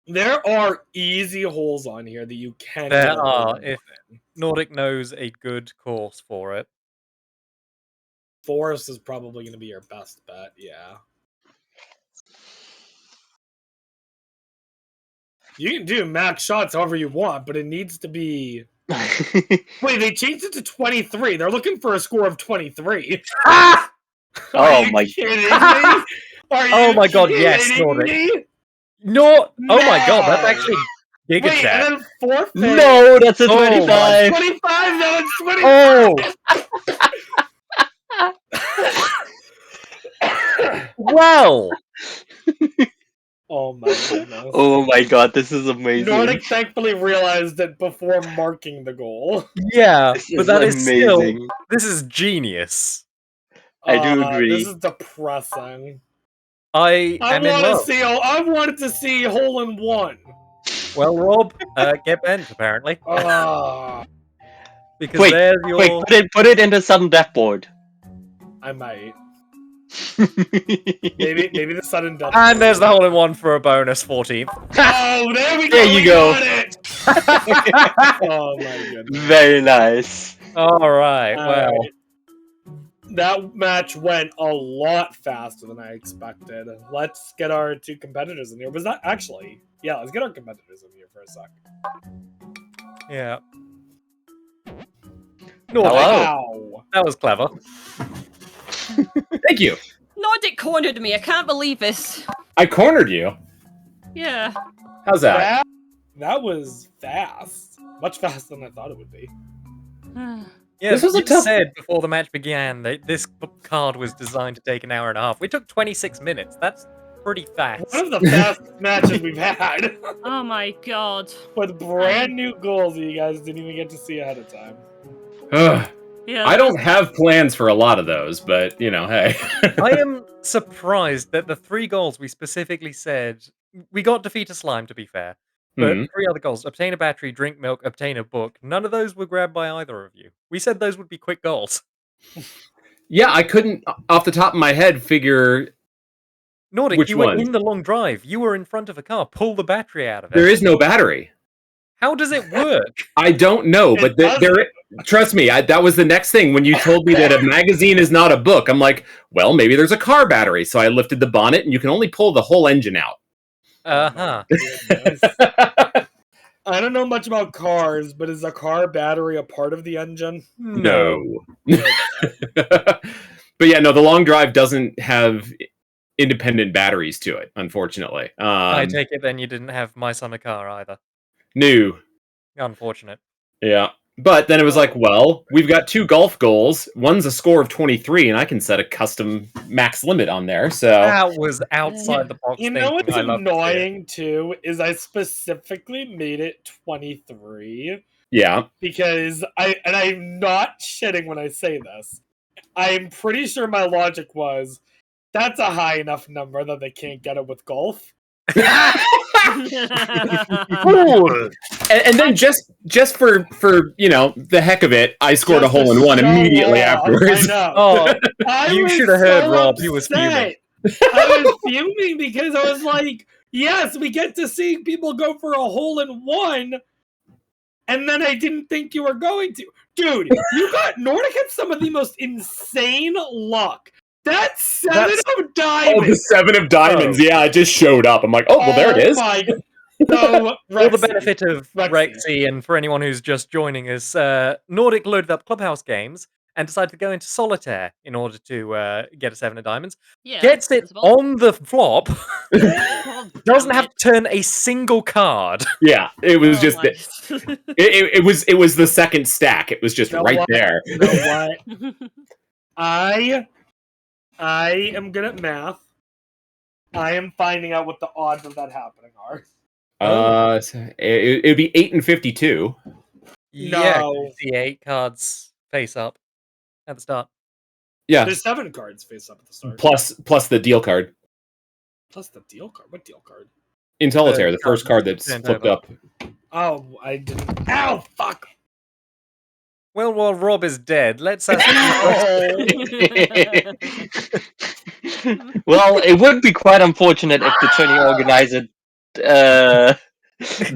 There are easy holes on here that you can There get a hole are, in if- one. Nordic knows a good course for it. Forest is probably going to be your best bet, yeah. You can do max shots however you want, but it needs to be... Wait, they changed it to 23. They're looking for a score of 23. Oh Are you my- kidding me? Are Oh you my god, yes, kidding Nordic. me? No! Oh my god, that's No. actually Giga Wait, Chat. and then forfeit. No, that's a Oh, 25. 25, no, it's 25. Oh! Well! Oh my goodness. Oh my god, this is amazing. Nordic thankfully realized it before marking the goal. Yeah, This but is that is still... amazing. This is genius. I do agree. This is depressing. I am in love. I wanted to see hole in one. Well, Rob, get bent, apparently. Because Quick, there's your... Quick, put it into sudden death board. I might. Maybe the sudden death. And there's the hole-in-one for a bonus 14th. Oh, there we go. There you we go. got it. Oh my goodness. Very nice. Alright, All well... right. That match went a lot faster than I expected. Let's get our two competitors in here. Was that actually? Yeah, let's get our competitors in here for a sec. Yeah. Hello. Wow. That was clever. Thank you. Nordic cornered me. I can't believe this. I cornered you. Yeah. How's that? That was fast. Much faster than I thought it would be. Yeah, This was a you tough- said before the match began that this card was designed to take an hour and a half. We took 26 minutes. That's pretty fast. One of the fastest matches we've had. Oh my god. With brand new goals that you guys didn't even get to see ahead of time. Ugh. Yeah. I don't have plans for a lot of those, but you know, hey. I am surprised that the 3 goals we specifically said... We got defeat a slime, to be fair. But Mhm. 3 other goals. Obtain a battery, drink milk, obtain a book. None of those were grabbed by either of you. We said those would be quick goals. Yeah, I couldn't, off the top of my head, figure Nordic, Which you were ones? in the long drive. You were in front of a car. Pull the battery out of it. there is no battery. How does it work? I don't know, but It doesn't. there. Trust me, that was the next thing. When you told me that a magazine is not a book, I'm like, well, maybe there's a car battery. So I lifted the bonnet, and you can only pull the whole engine out. Uh-huh. Goodness. I don't know much about cars, but is a car battery a part of the engine? No. But yeah, no, the long drive doesn't have independent batteries to it, unfortunately. I take it then you didn't have My Summer Car either. No. Unfortunate. Yeah. But then it was like, well, we've got 2 golf goals. One's a score of 23, and I can set a custom max limit on there. So That was outside the box You know thinking. what's I love to see it. annoying too is I specifically made it 23 yeah. because I'm not shitting when I say this. I'm pretty sure my logic was that's a high enough number that they can't get it with golf. And then just for you know the heck of it, I scored a Just to hole in one show immediately off. afterwards. I know. Oh, I you was should have heard so Rob. He was upset. I was fuming because I was like, yes, we get to see people go for a hole in one. And then I didn't think you were going to. Dude, Nordic had some of the most insane luck. That 7 of Oh, diamonds. the 7 of diamonds. Oh. Yeah, it just showed up. I'm like, oh, well, there it is. My, So, For the Rexy, benefit of Rexy and for anyone who's just joining us, Nordic loaded up Clubhouse games and decided to go into solitaire in order to get a 7 of diamonds. Yeah, Gets it sensible. on the flop. Oh, Doesn't damn have to turn a single card. Yeah, it was just my. it was the second stack. It was just You know right what? there. You know what? I am good at math. I am finding out what the odds of that happening are. It'd be 8 and 52. Yeah, No. you see 8 cards face up at the start. Yeah, There's 7 cards face up at the start. plus the deal card Plus the deal card. What deal card? in solitaire. The card first card that's turned flipped over. up. Oh, I didn't. Ow, fuck! Well, while Rob is dead, let's ask Well, it would be quite unfortunate if the tourney organizer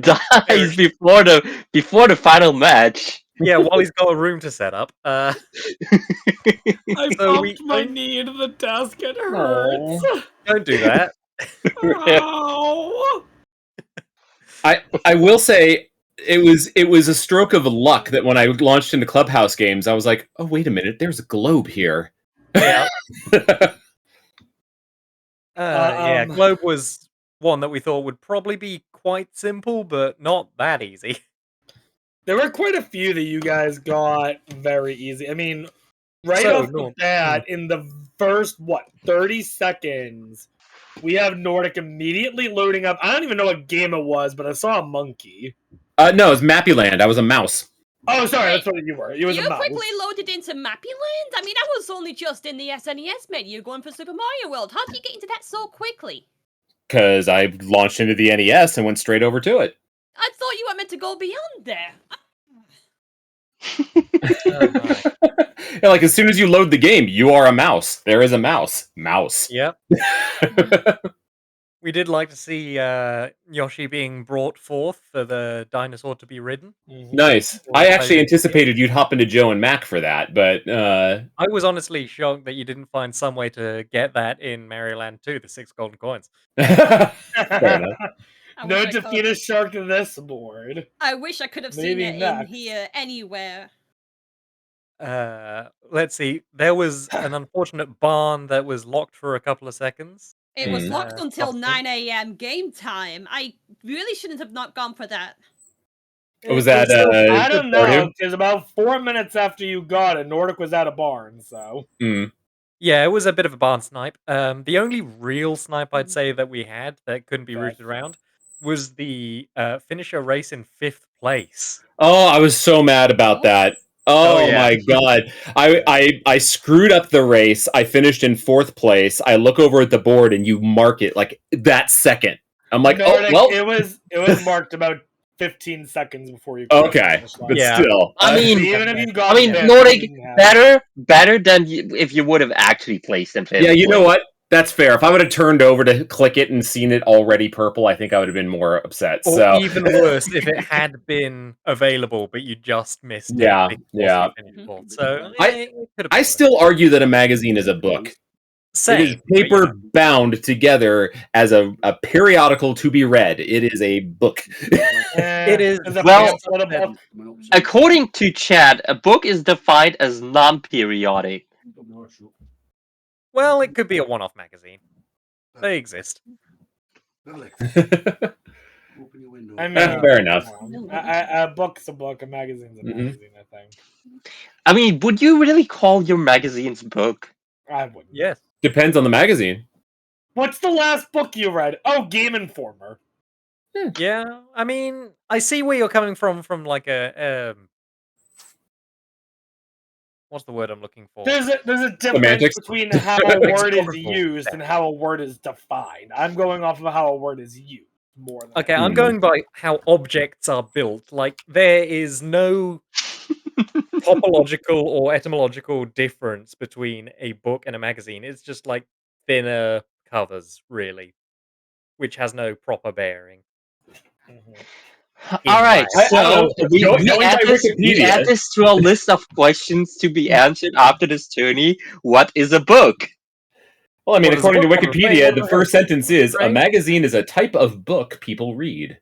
dies before the final match. Yeah, while he's got a room to set up. I So bumped my knee into the desk. It hurts. Don't do that. Ow. I will say it was a stroke of luck that when I launched into Clubhouse games, I was like, oh wait a minute, there's a globe here. Yeah. Yeah, Globe was one that we thought would probably be quite simple, but not that easy. There were quite a few that you guys got very easy. I mean, right So, off the no. bat, in the first, 30 seconds, we have Nordic immediately loading up. I don't even know what game it was, but I saw a monkey. No, it's Mappyland. I was a mouse. Oh, sorry, that's what you were. You was You a mouse. quickly loaded into Mappyland? I mean, I was only just in the SNES menu going for Super Mario World. How did you get into that so quickly? Because I launched into the NES and went straight over to it. I thought you were meant to go beyond there. Yeah, like as soon as you load the game, you are a mouse. There is a mouse. Mouse. Yep. We did like to see Yoshi being brought forth for the dinosaur to be ridden. Nice. I actually anticipated you'd hop into Joe and Mac for that, but I was honestly shocked that you didn't find some way to get that in Maryland 2, the 6 golden coins. fair enough. No defeat a shark in this board. I wish I could have seen Maybe it next. in here anywhere. Let's see. There was an unfortunate barn that was locked for a couple of seconds. It was locked until possible. 9 a.m. game time. I really shouldn't have not gone for that. Was that I don't know, Stardew? because about 4 minutes after you got it, Nordic was at a barn, so. Yeah, it was a bit of a barn snipe. The only real snipe I'd say that we had that couldn't be routed around was the finisher race in 5th place. Oh, I was so mad about that. Oh, yeah. my god. I screwed up the race. I finished in 4th place. I look over at the board and you mark it like that second. I'm like, Nordic, oh, well. It was marked about 15 seconds before you. Okay, but Yeah. still. I mean, even if you got Nordic, better than if you would have actually placed in 5th. Yeah, you know what? That's fair. If I would have turned over to click it and seen it already purple, I think I would have been more upset. Or So even worse, if it had been available, but you just missed it. Yeah, because yeah. you finished fourth. So I- it could have I been still argue that a magazine is a book. worse. It is Same. paper bound together as a periodical to be read. It is a book. It is. Well, book. according to chat, a book is defined as non-periodic. Well, it could be a one-off magazine. They exist. I mean, Fair enough. A book's a book, a magazine's a Mhm. magazine, I think. I mean, would you really call your magazine's book? I wouldn't. Yes. Depends on the magazine. What's the last book you read? Oh, Game Informer. Yeah. I mean, I see where you're coming from like a what's the word I'm looking for? There's a difference Semantics. between how a word is Lexicographical. used and how a word is defined. I'm going off of how a word is used more than Okay, I'm going by how objects are built. Like, there is no topological or etymological difference between a book and a magazine. It's just like thinner covers, really, which has no proper bearing. All right, I- so we Going by add Wikipedia. this to our list of questions to be answered after this tourney. What is a book? Well, I mean, What is a according to book on the Wikipedia, frame? the first sentence is a Frame? magazine is a type of book people read.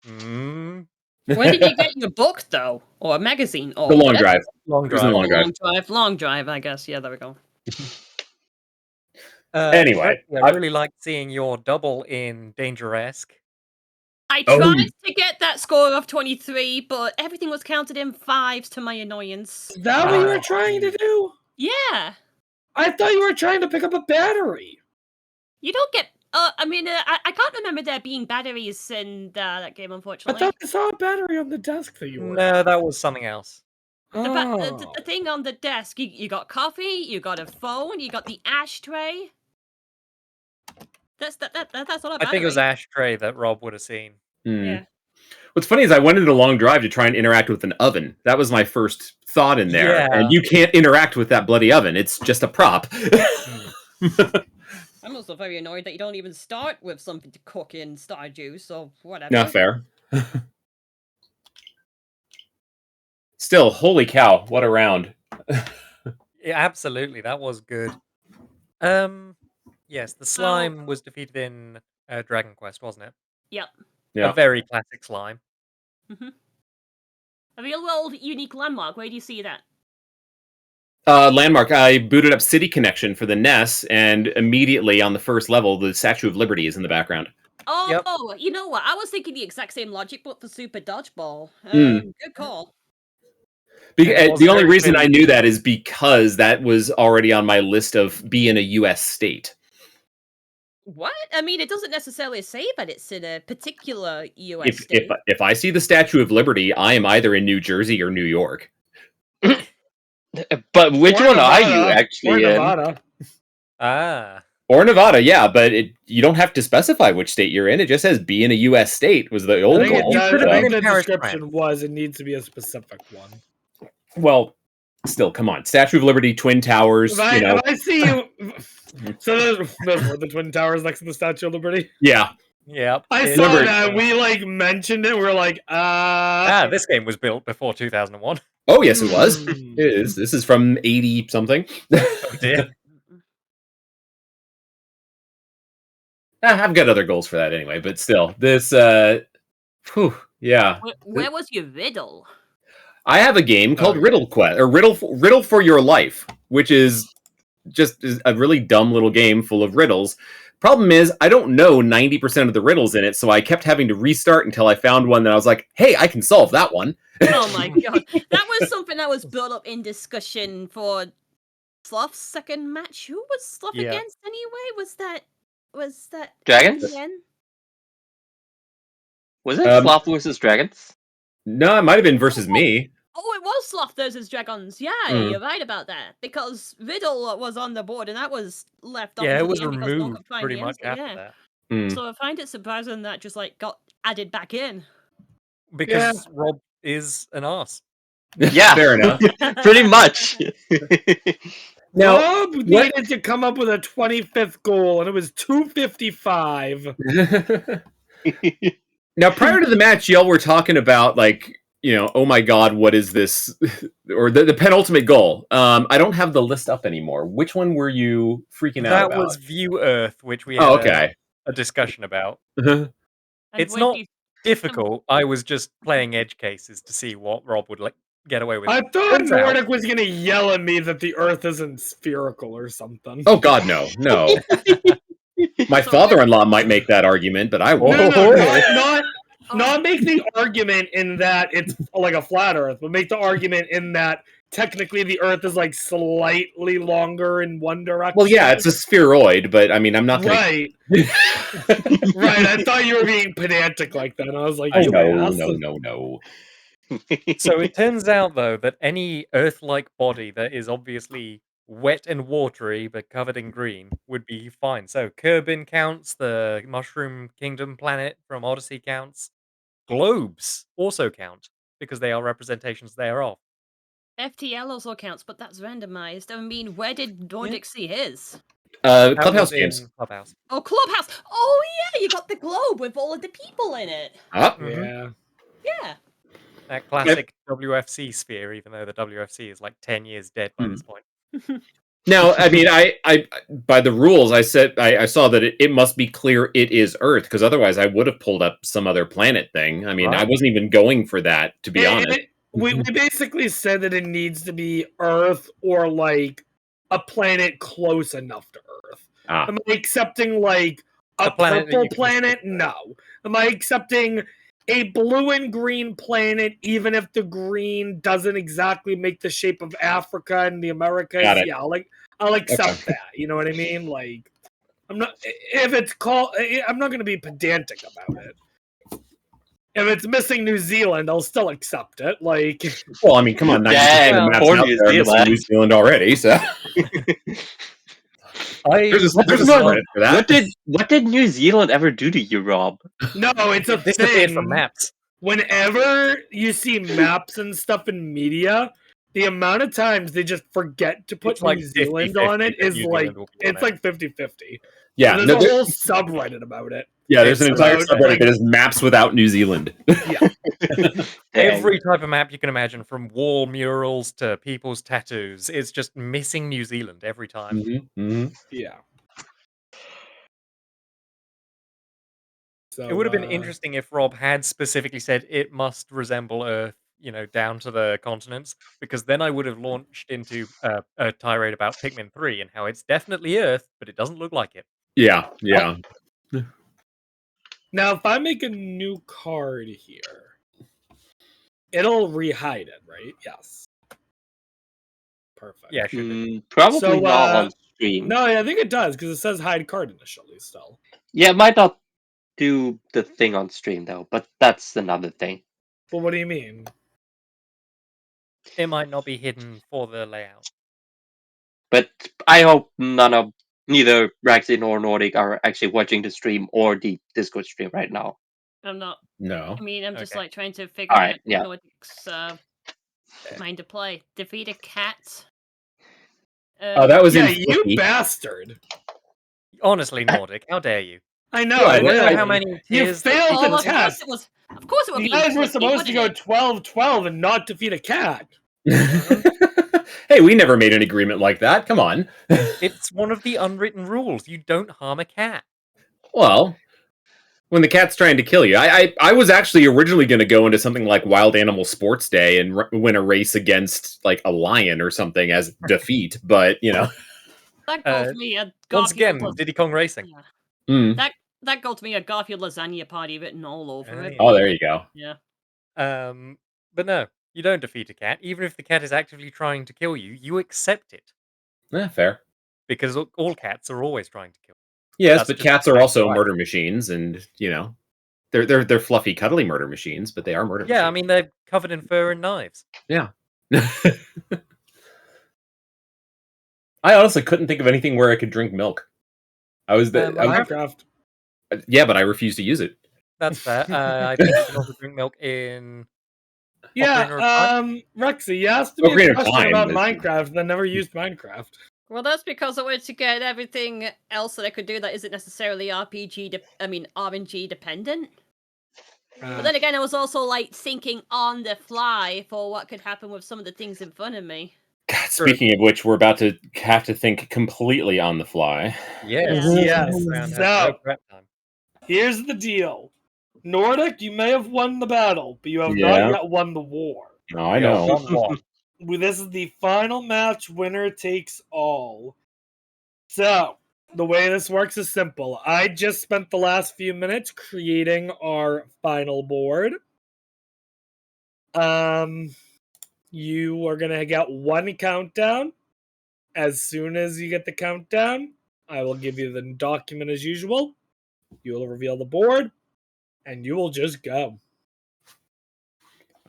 Mm, Where did you get your book, though? Or a magazine? Or The long whatever? drive. long It was in drive. the long drive. Long drive, I guess. Yeah, there we go. Anyway, Rexy, I really liked seeing your double in Danger-esque. I Oh. tried to get that score of 23, but everything was counted in 5s to my annoyance. Is that what you were Ah, trying to do? Yeah. I thought you were trying to pick up a battery. You don't get... I can't remember there being batteries in that game, I unfortunately. thought I saw a battery on the desk that you were. No, that was something else. The thing on the desk, you got coffee, you got a phone, you got the ashtray. That's not a battery. I think it was Ashtray that Rob would have seen. Yeah. What's funny is I went into Long Drive to try and interact with an oven. That was my first thought in there. Yeah. And you can't interact with that bloody oven. It's just a prop. I'm also very annoyed that you don't even start with something to cook in Stardew, so whatever. Not fair. Still, holy cow, what a round. Yeah, absolutely, that was good. Yes, the slime was defeated in Dragon Quest, wasn't it? Yep. Yeah. A very classic slime. A real world unique landmark. Where do you see that? Landmark, I booted up City Connection for the NES, and immediately on the first level, the Statue of Liberty is in the background. Oh, Yep. you know what? I was thinking the exact same logic, but for Super Dodgeball. Mm. Good call. It was The only very reason I clearly- knew that is because that was already on my list of be in a U.S. state. What? I mean, it doesn't necessarily say that it's in a particular US If state. if I see the Statue of Liberty, I am either in New Jersey or New York. But which Or one are you Nevada. Or actually in? Nevada. Ah. Or Nevada, yeah, but you don't have to specify which state you're in. It just says be in a U.S. state was the I old think, goal. You could have I been think in the Paris, description was it needs to be a specific one. Well, still, come on. Statue of Liberty, Twin Towers, If I see you... So there's the Twin Towers next to the Statue of Liberty? Yeah. Yep. I it saw is, that. We, mentioned it. We were like, this game was built before 2001. Oh, yes, it was. Hmm. It is. This is from 80-something. Oh dear. I've got other goals for that anyway, but still. This, yeah. Where was your riddle? I have a game called Okay. Riddle Quest, or Riddle for Your Life, which is just a really dumb little game full of riddles. Problem is, I don't know 90% of the riddles in it, so I kept having to restart until I found one that I was like, hey, I can solve that one. Oh my god. That was something that was brought up in discussion for Sloth's second match. Who was Sloth Yeah. against anyway? Was that Dragons? again? Was it Um, Sloth versus Dragons? No, it might have been versus me. Oh, it was Sloth versus Dragons. Yeah, Mm. you're right about that. Because Riddle was on the board and that was left off. Yeah, it until was the end because no one removed could find pretty the much answer, after yeah. that. Mm. So I find it surprising that just got added back in. Because Rob is an arse. Yeah. Fair enough. Pretty much. Now, Rob needed to come up with a 25th goal, and it was 255. now, prior to the match, y'all were talking about oh my god, what is this? Or the penultimate goal. I don't have the list up anymore. Which one were you freaking out That about? was View Earth, which we had Oh, okay. a discussion about. And It's when not do you- difficult. I was just playing edge cases to see what Rob would get away with. I thought Turns out- Nordic was going to yell at me that the Earth isn't spherical or something. Oh god, no. My So father-in-law might make that argument, but I No, won't. not make the argument in that it's like a flat Earth, but make the argument in that technically the Earth is slightly longer in one direction. Well, yeah, it's a spheroid, but I mean, I'm not going Right. Right, I thought you were being pedantic like that. And I was like, Oh, you no, ass. no. So it turns out, though, that any Earth-like body that is obviously wet and watery but covered in green would be fine. So Kerbin counts, the Mushroom Kingdom planet from Odyssey counts, globes also count because they are representations thereof. FTL also counts, but that's randomized. I mean, where did Nordic see his? That Clubhouse was games. in Clubhouse. Oh, Clubhouse. Oh yeah, you got the globe with all of the people in it. Ah, Yeah. Yeah. That classic WFC sphere, even though the WFC is like 10 years dead by this point. Now, I mean, I by the rules, I said I saw that it must be clear it is Earth, because otherwise I would have pulled up some other planet thing. I mean, I Right. wasn't even going for that, to be honest. We basically said that it needs to be Earth or like a planet close enough to Earth. Ah. Am I accepting like a planet that purple you can planet? escape to. No. Am I accepting a blue and green planet, even if the green doesn't exactly make the shape of Africa and the Americas? Got it. Yeah, I'll accept that. You know what I mean? Like, I'm not going to be pedantic about it. If it's missing New Zealand, I'll still accept it. Like, Well, I mean, come on, 90% Dang, of the maps poor out New there are missing Zealand. New Zealand already, so there's a subreddit for that. What did New Zealand ever do to you, Rob? no, it's a It disappeared thing. from maps. Whenever you see maps and stuff in media, the amount of times they just forget to put It's like New Zealand 50-50 on it that is New like Zealand will be on it's it. like 50-50. Yeah, So no, there's a whole subreddit about it. yeah, there's an It's entire about, subreddit like- that is maps without New Zealand. Dang. Every type of map you can imagine, from wall murals to people's tattoos, it's just missing New Zealand every time. Yeah. So It would have been interesting if Rob had specifically said it must resemble Earth, down to the continents, because then I would have launched into a tirade about Pikmin 3 and how it's definitely Earth, but it doesn't look like it. Yeah. Now, if I make a new card here, it'll rehide it, right? Yes. Perfect. Yeah, should do. Probably So, not on stream. No, I think it does because it says hide card initially still. Yeah, it might not do the thing on stream though, but that's another thing. Well, what do you mean? It might not be hidden for the layout. But I hope neither Rexy nor Nordic are actually watching the stream or the Discord stream right now. I'm not. No. I mean, I'm just Okay. like trying to figure Alright, out yeah. Nordic's mind to play. Defeat a cat. Oh, that was Yeah, in you Flippy. bastard. Honestly, Nordic, how dare you? I know. Yeah, Do you know really. how many You tiers that failed people the Of have? course test. it was. Of course it would You be. guys were Flippy, supposed to wouldn't go it? 12-12 and not defeat a cat. Hey, we never made an agreement like that. Come on. It's one of the unwritten rules. You don't harm a cat. Well, when the cat's trying to kill you, I was actually originally going to go into something like Wild Animal Sports Day and win a race against like a lion or something as defeat, but That got me a Once Garfield again, Diddy Kong Racing. Yeah. Mm. That got me a Garfield lasagna party written all over it. Oh, there you go. Yeah. But no, you don't defeat a cat. Even if the cat is actively trying to kill you, you accept it. Yeah, fair. Because all cats are always trying to kill Yes, That's but just cats the are fact also of life. murder machines, and they're fluffy, cuddly murder machines, but they are murder you. Yeah, I machines. mean, they're covered in fur and knives. Yeah. I honestly couldn't think of anything where I could drink milk. Minecraft. Yeah, but I refuse to use it. That's fair. I think you can also drink milk in... Ocarina of Time? Rexy, you asked me Ocarina a of question Time about is- Minecraft and then never used Minecraft. Well, that's because I wanted to get everything else that I could do that isn't necessarily RNG dependent. But then again, I was also like thinking on the fly for what could happen with some of the things in front of me. God, speaking of which, we're about to have to think completely on the fly. Yes. Yes. Round has So, no prep time. here's the deal. Nordic, you may have won the battle, but you have Yeah. not yet won the war. No, I know. 1-1. This is the final match, winner takes all. So, the way this works is simple. I just spent the last few minutes creating our final board. You are gonna get one countdown. As soon as you get the countdown, I will give you the document as usual. You will reveal the board, and you will just go.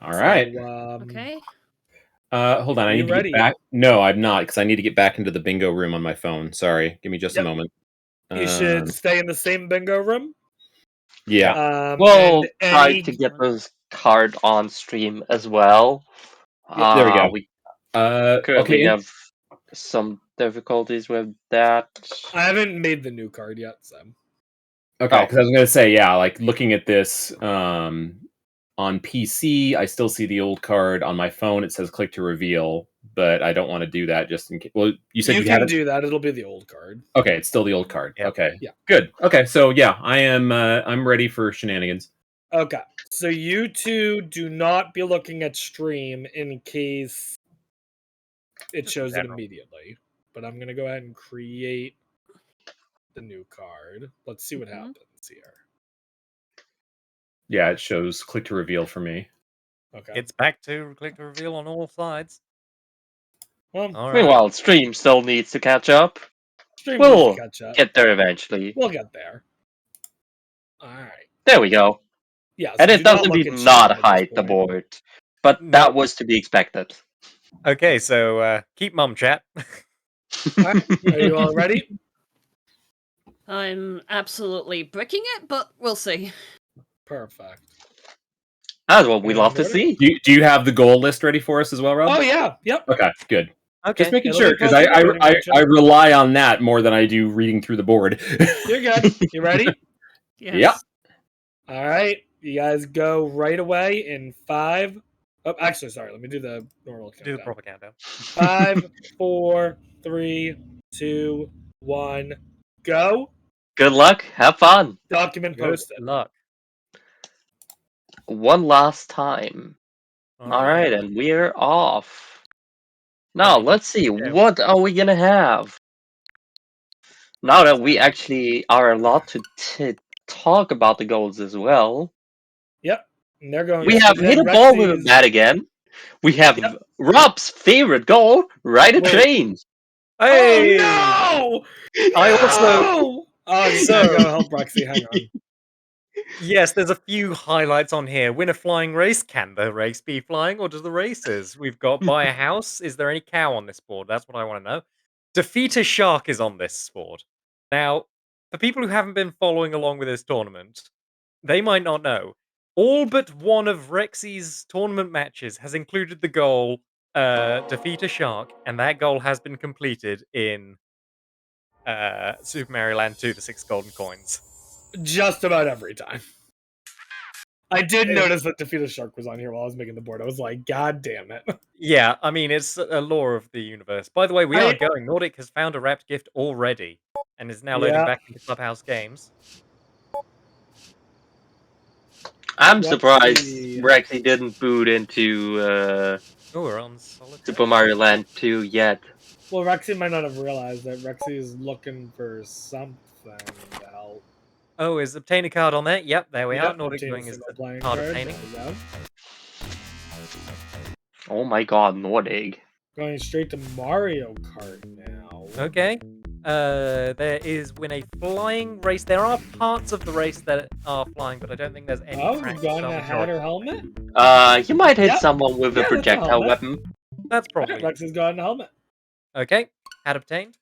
All right. So, Okay. Hold on. I you need to ready? get back. No, I'm not, because I need to get back into the bingo room on my phone. Sorry. Give me just a Yep. moment. You should stay in the same bingo room. Yeah. We'll and try any- to get those card on stream as well. There we go. We currently Okay. have some difficulties with that. I haven't made the new card yet, so. Okay, Oh. because I was going to say, yeah, like looking at this on PC, I still see the old card. On my phone, it says click to reveal, but I don't want to do that just in case. Well, you said You you had can it. do that. It'll be the old card. Okay, it's still the old card. Yep. Okay, Yeah. good. Okay, so yeah, I am. I'm ready for shenanigans. Okay. So you two do not be looking at stream in case it Just shows it general. immediately. But I'm gonna go ahead and create the new card. Let's see what happens here. Yeah, it shows click to reveal for me. Okay. It's back to click to reveal on all sides. Well, All right. Meanwhile, stream still needs to catch up. stream needs We'll to catch up. get there eventually. We'll get there. Alright. There we go. Yeah, And so it do not doesn't look even at not stream at this hide the point. board. But No. that was to be expected. Okay, so keep mum chat. Alright, are you all ready? I'm absolutely bricking it, but we'll see. Perfect. That's what we And love to Nordic? see. Do you have the goal list ready for us as well, Rob? Oh yeah, yep. Okay, good. Okay. Just making It'll sure be because posted on Nordic I Chapter. rely on that more than I do reading through the board. You're good. You ready? Yes. Yep. Alright. You guys go right away in 5. Oh, actually, sorry. Let me do the normal Do the countdown. proper countdown. 5, 4, 3, 2, 1, go. Good luck. Have fun. Document Good posted. luck. One last time. Alright, and we're off. Now, Right, let's see. okay. What are we gonna have? Now that we actually are allowed to talk about the goals as well. Yep. And they're going We have straight hit at a ball with a Rexy's. bat again. We have Yep. Rob's favorite goal, ride a Wait. train. Hey! Oh no! I also- No! Oh, you gotta So- go help Rexy. Hang on. Yes, there's a few highlights on here. Win a flying race. Can the race be flying or does the races? We've got buy a house. Is there any cow on this board? That's what I want to know. Defeat a shark is on this board. Now, for people who haven't been following along with this tournament, they might not know. All but one of Rexy's tournament matches has included the goal, defeat a shark, and that goal has been completed in Super Mario Land 2, the 6 golden coins. Just about every time. I did notice that Defeat a Shark was on here while I was making the board. I was like, God damn it. Yeah, I mean, it's a law of the universe. By the way, we are going. Nordic has found a wrapped gift already and is now loading Yeah. back into Clubhouse games. I'm Let's surprised see. Rexy didn't boot into Oh, we're on solitaire. Super Mario Land 2 yet. Well, Rexy might not have realized that Rexy is looking for something to help. Oh, is obtain a card on there? Yep, there we are. Yep, Nordic obtain a doing his single playing card card. obtaining. There we go. Oh my god, Nordic. Going straight to Mario Kart now. Okay. There is win a flying race. There are parts of the race that are flying, but I don't think there's any. Oh, tracks we've gone that a are hat majority. or helmet? You might hit Yep. someone with Yeah, a that's a projectile helmet. weapon. That's Alright, probably. Rexy's got a helmet. Okay. Hat obtained.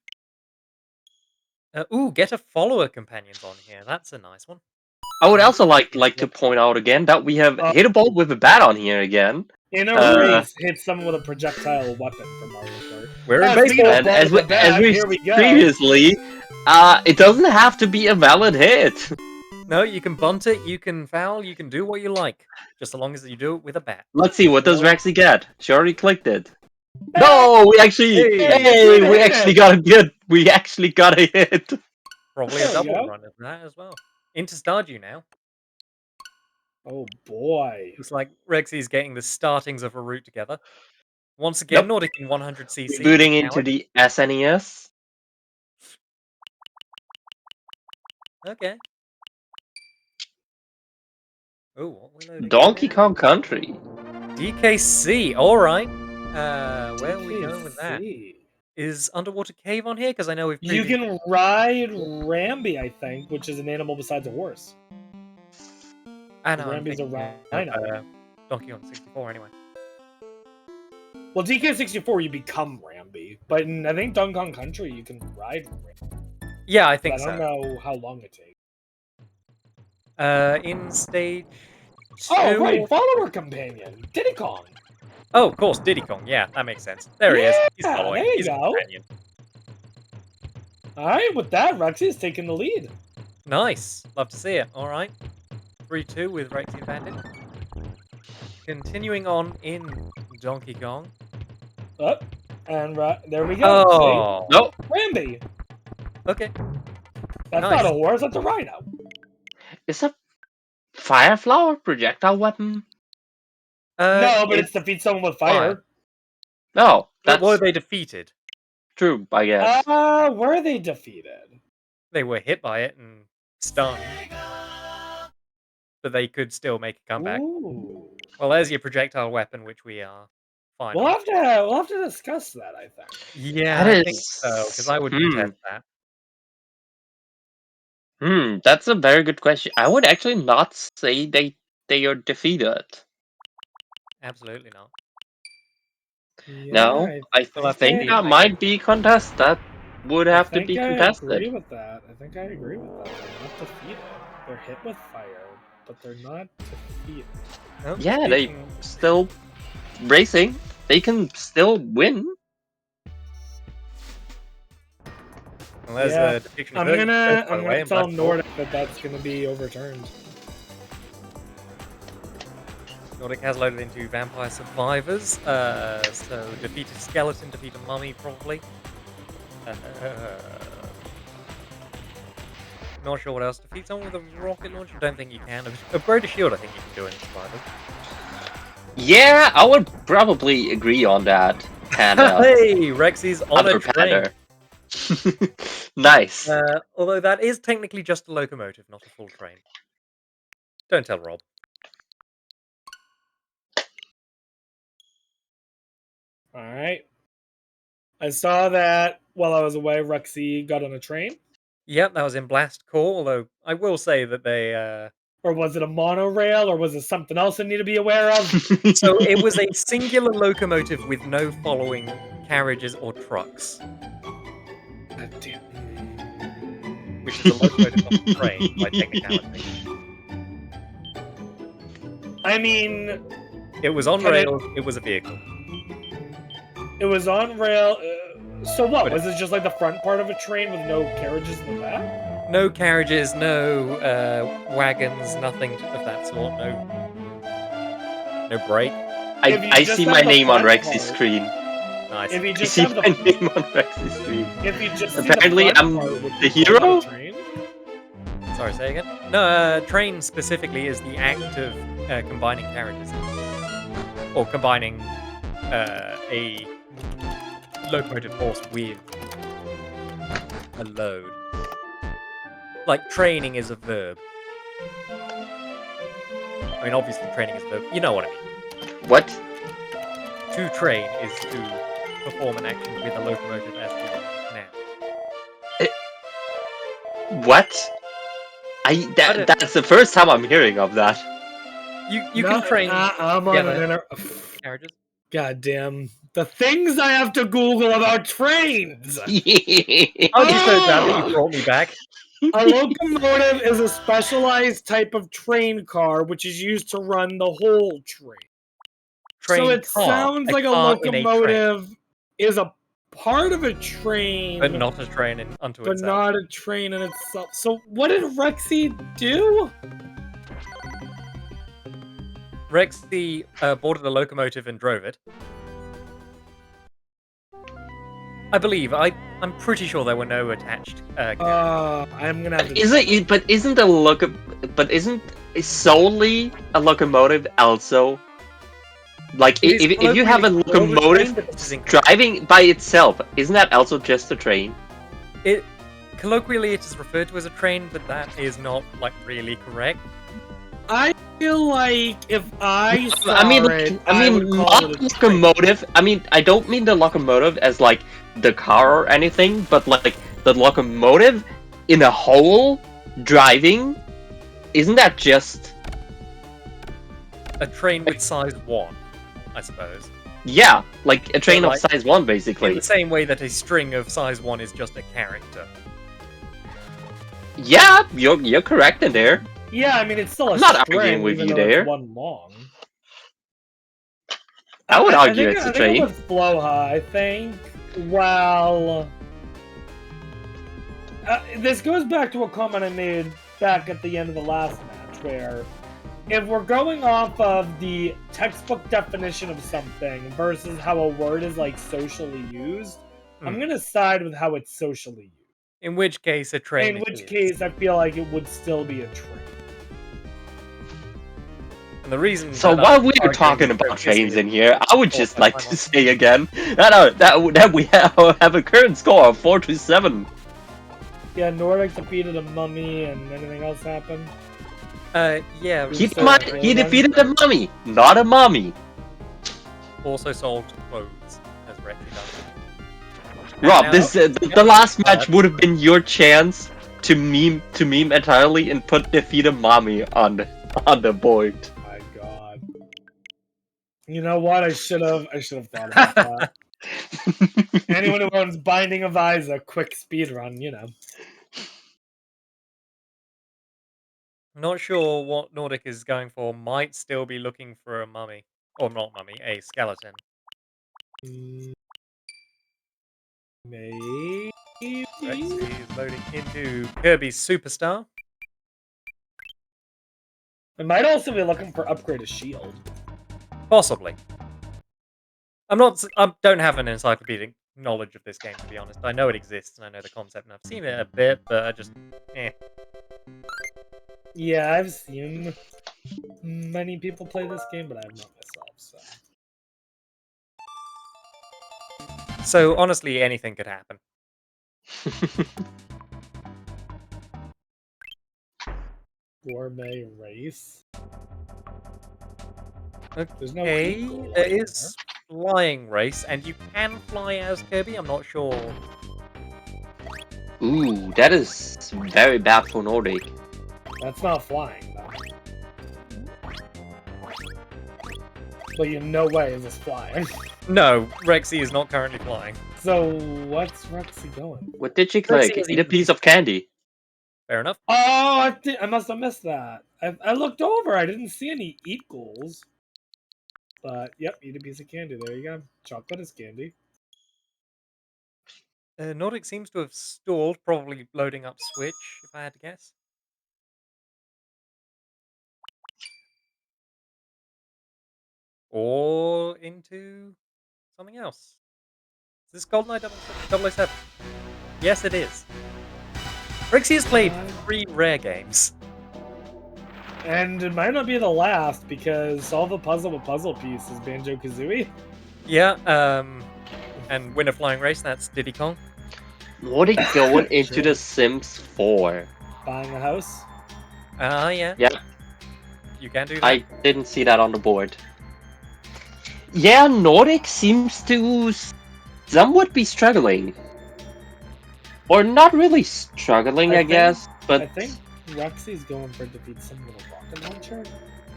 Ooh, get a follower companions on here. That's a nice one. I would also like to point out again that we have hit a ball with a bat on here again. In a race, hit someone with a projectile weapon for Mario Kart. We're in Speaking baseball. of And ball as with we, a bat, as we here we go. previously, it doesn't have to be a valid hit. No, you can bunt it, you can foul, you can do what you like, just as long as you do it with a bat. Let's see, what does No. Rexy get? She already clicked it. No, we actually, Hey, we actually got a good, we actually got a hit. Probably There a we double go. run of that as well. Into Stardew now. Oh boy. Looks like Rexy's getting the startings of a route together. Once again, Yep. Nordic in 100cc. Rebooting into the SNES. Okay. Oh, what we loading? Donkey Kong Country. DKC, alright. Where are we going with that? KC. Is Underwater Cave on here? Because I know we've You can ride Rambi, I think, which is an animal besides a horse. I know, I'm Rambi's a thinking of, rhino. Donkey Kong 64 anyway. Well, DK64, you become Rambi, but in, I think Donkey Kong Country, you can ride Rambi. Yeah, I But think I don't so. know how long it takes. In stage 2. Oh, right, follower companion, Diddy Kong. Oh, of course, Diddy Kong. Yeah, that makes sense. There he is. He's Yeah, following. there you He's a go. companion. All right, with that, Rexy is taking the lead. Nice. Love to see it. All right. 3-2 with Rexy advantage. Continuing on in Donkey Kong. Oh, And there we go. Oh, Nope. See? Ramby. okay. That's Nice. not a horse, that's a rhino. Is a fire flower projectile weapon? No, but it's defeat someone with fire. No, But that's were they defeated? true, I guess. Were they defeated? They were hit by it and stunned, but they could still make a comeback. Ooh. Well, there's your projectile weapon, which we are fine. We'll with. have to discuss that, I think. Yeah, That I think so, because I would contest that. That's a very good question. I would actually not say they are defeated. Absolutely not. Yeah, No, I We'll have to think see, that I might be contested. That would I have to think be I contested. agree with that. I think I agree with that. They're not defeated. They're hit with fire, but they're not defeated. Oh, Yeah, they speaking- still racing. They can still win. Well, there's Yeah, a depiction I'm of her, gonna by the way, in tell Black Nordic that that's gonna be overturned. Nordic has loaded into Vampire Survivors, so defeat a skeleton, defeat a mummy, probably. Not sure what else. Defeat someone with a rocket launcher? Don't think you can. Upgrade a shield, I think you can do in Survivors. Yeah, I would probably agree on that. Panda. Hey, Rexy's on Other a train. panda. Nice. Although that is technically just a locomotive, not a full train. Don't tell Rob. Alright. I saw that while I was away, Rexy got on a train. Yep, that was in Blast Core, although I will say that they... Or was it a monorail, or was it something else I need to be aware of? So it was a singular locomotive with no following carriages or trucks, God damn. which is a locomotive on a train by technicality. I mean, It was on Can it- rails, it was a vehicle. it was on rail. So what? But Was it just like the front part of a train with no carriages in the back? No carriages, no wagons, nothing of that sort, no brake. If you I just see have my the name on front Rexy's part- screen. Nice. If you I just see have my the name on Rexy's screen. if you just Apparently, see the front I'm part, would the you call hero? it a train? Sorry, say again? No, train specifically is the act of combining carriages. Or combining a locomotive horse with a load. Like, training is a verb. I mean, obviously training is a verb. You know what I mean. What? To train is to perform an action with a locomotive as the noun. What? don't- That's the first time I'm hearing of that. You can train I'm on together. an inter- carriages. God damn. The things I have to Google about trains! I'm just so glad that you brought me back. A locomotive is a specialized type of train car which is used to run the whole train. Train So it car, sounds like a car in a train, locomotive is a part of a train, but not a train unto but itself. not a train in itself. So what did Rexy do? Rexy boarded a locomotive and drove it. I believe. I'm pretty sure there were no attached carriages. I'm gonna have to. Isn't solely a locomotive also like It is if you have a colloquially called locomotive train, but this is incorrect. driving by itself, isn't that also just a train? Colloquially, it is referred to as a train, but that is not like really correct. I feel like if I saw I mean, it, I would call not it a train. locomotive. I mean, I don't mean the locomotive as like the car or anything, but like the locomotive in a whole driving. Isn't that just A train with size 1, I suppose. yeah, like a train like, of size 1 In basically? the same way that a string of size 1 is just a character. Yeah, you're correct in there. Yeah, I mean it's still a I'm not string, arguing with even you though it's there. one long. I would argue think, it's a I train. think with Floha, I think, well... this goes back to a comment I made back at the end of the last match, where if we're going off of the textbook definition of something versus how a word is like socially used, I'm gonna side with how it's socially used. In which case, a train. In which case, I feel like it would still be a train. And the reason. So that while I'm we're arguing talking so about trains easily in here, I would is just I like find to out- say again that we have a current score of 4-7. Yeah, Nordic defeated a mummy, and anything else happened? Yeah. Keep So, in mind, he defeated a mummy, not a mommy. Also solved clothes, as Rexy does. Rob, now- this the last match would have been your chance to meme entirely and put defeat a mommy on the board. My God. You know what? I should have thought about that. Anyone who owns Binding of Isaac, quick speed run, you know. Not sure what Nordic is going for. Might still be looking for a mummy. Or not mummy, a skeleton. Maybe. Rexy is loading into Kirby's Superstar. I might also be looking for upgrade a shield. Possibly. I don't have an encyclopedic knowledge of this game, to be honest. I know it exists and I know the concept and I've seen it a bit, but I just Yeah, I've seen many people play this game, but I have not myself, so. So honestly, anything could happen. Gourmet race. There's no Okay, eagle there in is flying race, and you can fly as Kirby. I'm not sure. Ooh, that is very bad for Nordic. That's not flying, though. Well, you no way is this flying. No, Rexy is not currently flying. So, what's Rexy going? What did she click? is Eat a piece of candy. Fair enough. Oh, I must have missed that. I looked over. I didn't see any eat goals. But, yep, eat a piece of candy. There you go. Chocolate is candy. Nordic seems to have stalled, probably loading up Switch, if I had to guess. Or into something else. Is this GoldenEye 007? Yes, it is. Rexy has played 3 rare games. And it might not be the last, because solve a puzzle with puzzle piece is Banjo-Kazooie. Yeah, and win a flying race, that's Diddy Kong. Nordic going into Sure. The Sims 4. Buying a house. Yeah. Yeah, You can do that. I didn't see that on the board. Yeah, Nordic seems to somewhat be struggling. Or not really struggling, I guess, but I think Rexy's going for defeat some little rocket launcher.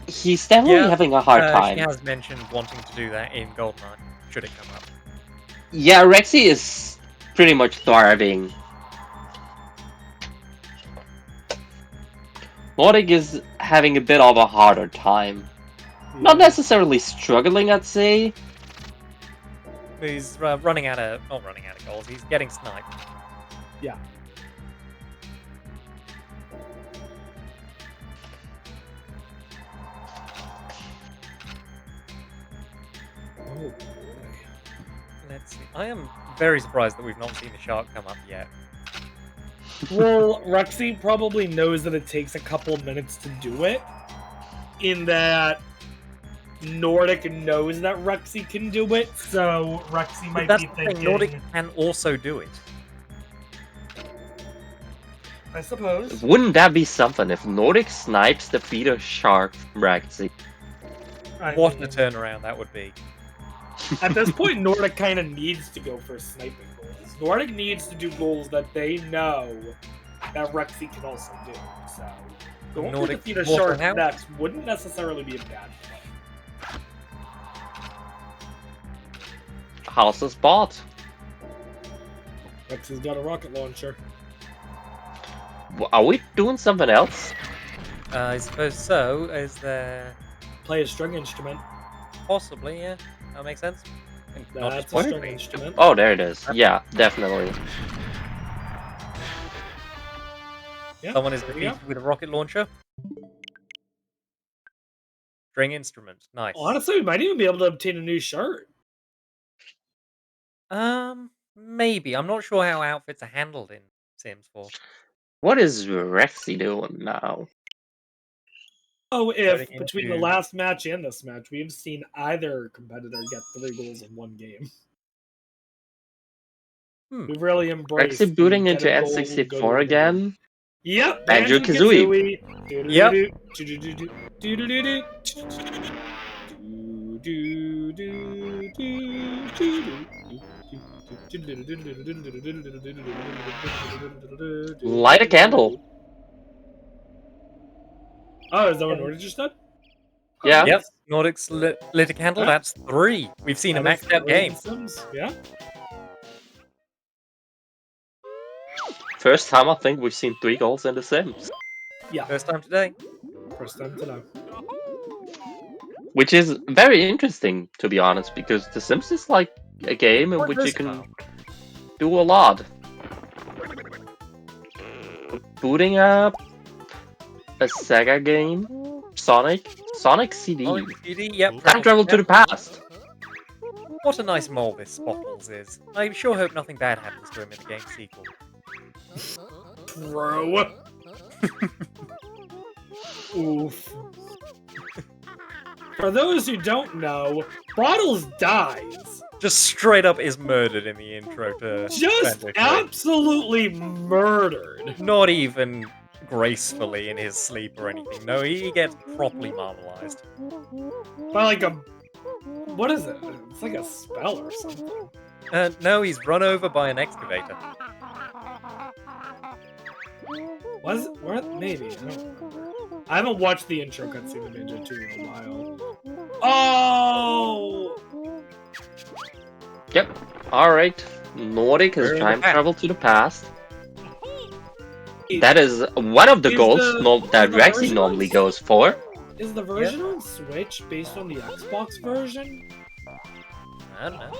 he's definitely having a hard time. She has mentioned wanting to do that in GoldenEye, should it come up. Yeah, Rexy is pretty much thriving. Nordic is having a bit of a harder time. Not necessarily struggling, I'd say. He's not running out of goals, he's getting sniped. Yeah. Oh boy. Let's see. I am very surprised that we've not seen the shark come up yet. Well, Rexy probably knows that it takes a couple minutes to do it. In that Nordic knows that Rexy can do it, so Rexy But might that's be the thinking. thing, Nordic can also do it. I suppose. Wouldn't that be something if Nordic snipes the feeder shark from Rexy? What a turnaround that would be. At this point, Nordic kind of needs to go for sniping goals. Nordic needs to do goals that they know that Rexy can also do. So, going to Nordic defeat a Waffle shark House? next wouldn't necessarily be a bad play. How's the spot? Rexy's got a rocket launcher. Are we doing something else? I suppose so. Is there Play a string instrument. possibly, yeah. That makes sense. And not That's just a string poetry. instrument. Oh, there it is. Yeah, definitely. Yeah, Someone is there we go. defeated with a rocket launcher. String instrument. Nice. Honestly, we might even be able to obtain a new shirt. Maybe. I'm not sure how outfits are handled in Sims 4. What is Rexy doing now? Oh, if Going between the into- last match and this match, we've seen either competitor get 3 goals in one game. We've really embraced Rexy booting the into get a goal, go to N64 another again. game. Yep, Banjo-Kazooie. Yep. Light a candle. Oh, is that what Nordic just did? Oh, Yeah. Yep. nice. Nordic's lit a candle. Huh? That's 3. We've seen a That is maxed out three in game. The Sims. Yeah. First time I think we've seen 3 goals in The Sims. Yeah. First time today. First time today. Which is very interesting, to be honest, because The Sims is like a game in Quite which you can versatile. do a lot. Booting up a Sega game, Sonic CD. Sonic CD, yep. Time travel to the past. What a nice mole this Bottles is. I sure hope nothing bad happens to him in the game sequel. Bro. Oof. For those who don't know, Bottles dies. Just straight up is murdered in the intro to Just Banjo-Kazooie. absolutely murdered. Not even gracefully in his sleep or anything. No, he gets properly marmalized. By like a... What is it? It's like a spell or something. No, he's run over by an excavator. Was it? What? Maybe. I don't remember. I haven't watched the intro cutscene of Banjo 2 in a while. Oh! Yep. Alright. Nordic has We're in the time past. travel to the past. That is one of the Is goals the- that is the Rexy version normally on- goes for. Is the version on Switch based on the Xbox version? I don't know.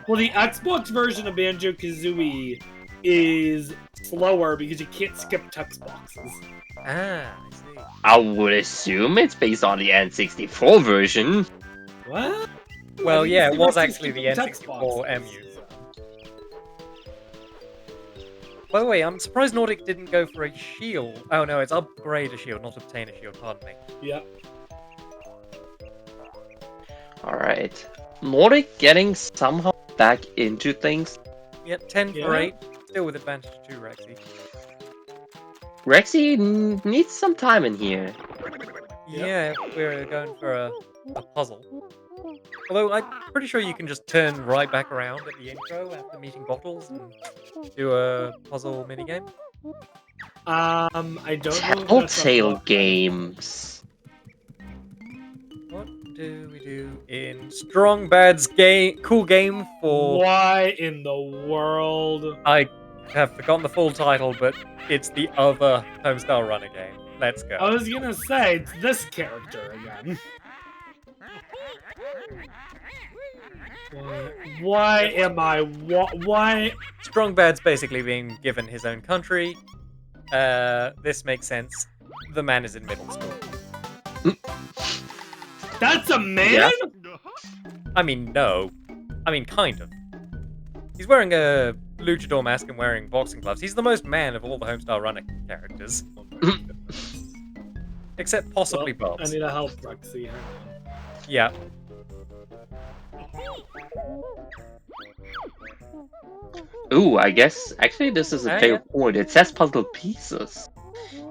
Well, the Xbox version of Banjo-Kazooie is slower because you can't skip text boxes. Ah, I see. I would assume it's based on the N64 version. What? Well, I didn't yeah, see it was Rexy actually the skipping text N64 boxes. MU. By the way, I'm surprised Nordic didn't go for a shield. Oh no, it's upgrade a shield, not obtain a shield, pardon me. Yep. Alright. Nordic getting somehow back into things. Yep, 10 for Yeah. 8. Still with advantage to Rexy. Rexy needs some time in here. Yeah, we're going for a puzzle. Although I'm pretty sure you can just turn right back around at the intro after meeting Bottles and do a puzzle minigame. I don't know. If that's a Telltale book. games. What do we do in Strong Bad's game? Cool game for... Why in the world? I have forgotten the full title, but it's the other Homestyle Runner game. Let's go. I was gonna say, it's this character again. Why am I... Why... Strong Bad's basically being given his own country. This makes sense. The man is in middle school. That's a man? Yeah. I mean, no. I mean, kind of. He's wearing a luchador mask and wearing boxing gloves. He's the most man of all the Homestyle Runner characters. Except possibly Well, Bobs. I need to help Rexy. Hang on. Yeah. Ooh, I guess actually this is a Ah, fair yeah. point. It says puzzle pieces.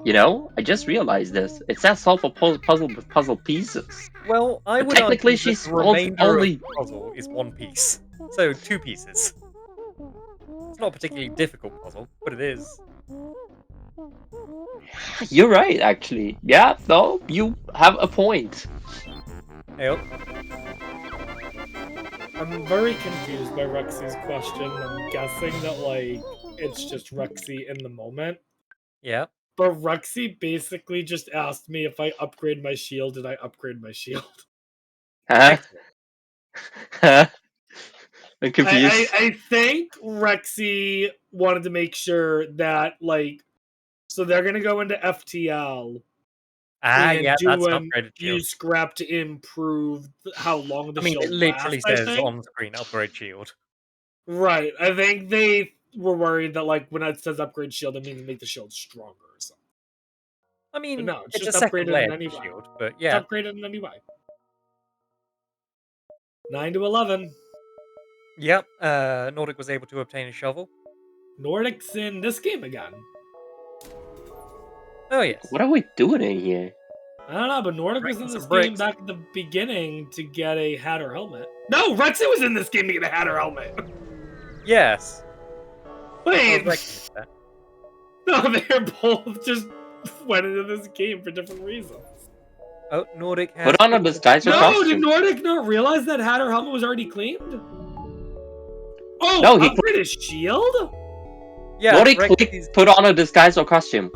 You know, I just realized this. It says solve a puzzle with puzzle pieces. Well, I But would technically argue that she's the remainder only- of the puzzle is one piece. So, 2 pieces. It's not a particularly difficult puzzle, but it is. You're right, actually. Yeah, no, you have a point. Hey, oh, I'm very confused by Rexy's question. I'm guessing that, like, it's just Rexy in the moment. yeah. But Rexy basically just asked me if I upgrade my shield, did I upgrade my shield? Huh? Excellent. I'm confused. I think Rexy wanted to make sure that, like, so they're gonna go into FTL, and yeah, that's an do upgraded shield. use scrap to improve how long the I mean, shield it literally lasts. I says think. on screen upgrade shield. Right. I think they were worried that like when it says upgrade shield, it means make the shield stronger or something. I But mean, no, it's it's a just second upgraded layer in to any the way. shield, but It's yeah. upgraded in any way. 9 to 11. Yep, Nordic was able to obtain a shovel. Nordic's in this game again. Oh, yes. What are we doing in here? I don't know, but Nordic was Breaking in this some game bricks. back at the beginning to get a Hatter helmet. No, Rexy was in this game to get a Hatter helmet. Yes. Wait, Oh, Rexy did that. no, they're both just went into this game for different reasons. Oh, Nordic has... Put on a disguise or No, did costume. Nordic not realize that Hatter helmet was already claimed? Oh, No, he upgrade his shield? Yeah, Nordic Rexy's... clicked put on a disguise or costume.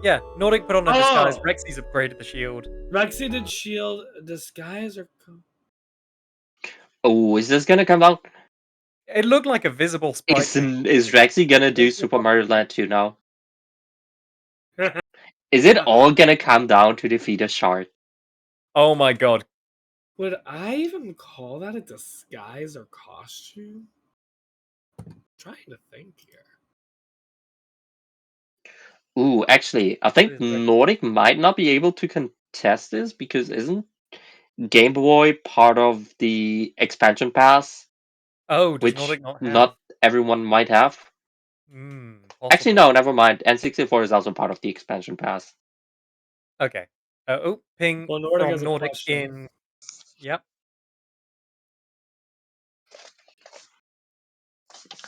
Yeah, Nordic put on a disguise. Oh. Rexy's upgraded the shield. Rexy did shield, disguise, or... Oh, is this gonna come out? It looked like a visible sprite. Is Rexy gonna do Super Mario Land 2 now? Is it all gonna come down to defeat a shark? Oh my god. Would I even call that a disguise or costume? I'm trying to think here. Ooh, actually, I think What is Rexy? Nordic might not be able to contest this because isn't Game Boy part of the expansion pass, Oh, does which Nordic not have... not everyone might have? possibly. Actually, no, never mind. N64 is also part of the expansion pass. Okay. Ping Well, Nordic from has a Nordic question. in... Yep.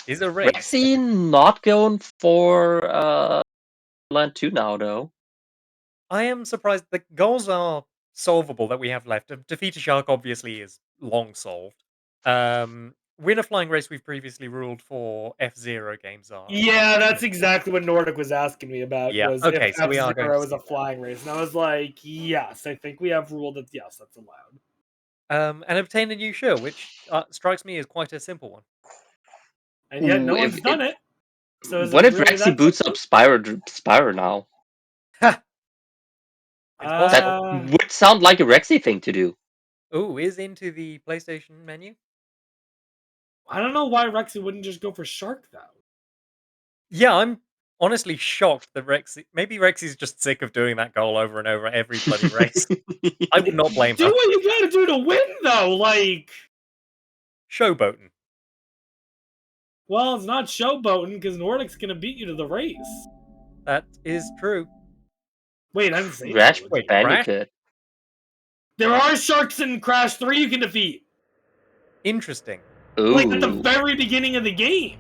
Is a race. Rexy not going for Land 2 now, though. I am surprised. The goals are solvable that we have left. Defeat a shark obviously is long solved. Win a flying race we've previously ruled for F-Zero games are. Yeah, that's exactly what Nordic was asking me about. Yeah, Was okay, if so we are going F-Zero to is a see that. flying race, and I was like, yes, I think we have ruled that yes, that's allowed. And obtain a new show, which strikes me as quite a simple one. And yet, no Ooh, one's done it. So is what it if really Rexy that boots simple? up Spyro now? Ha! It's possible. That would sound like a Rexy thing to do. Ooh, is into the PlayStation menu. I don't know why Rexy wouldn't just go for Shark though. Yeah, I'm honestly shocked that Rexy... Maybe Rexy's just sick of doing that goal over and over every bloody race. I would not blame Do her. what you gotta do to win, though. Like, Showboating. well, it's not showboating because Nordic's gonna beat you to the race. That is true. Wait, I didn't say Crash that. Wait, Bandicoot. There are sharks in Crash 3 you can defeat. Interesting. Like at the Ooh. very beginning of the game.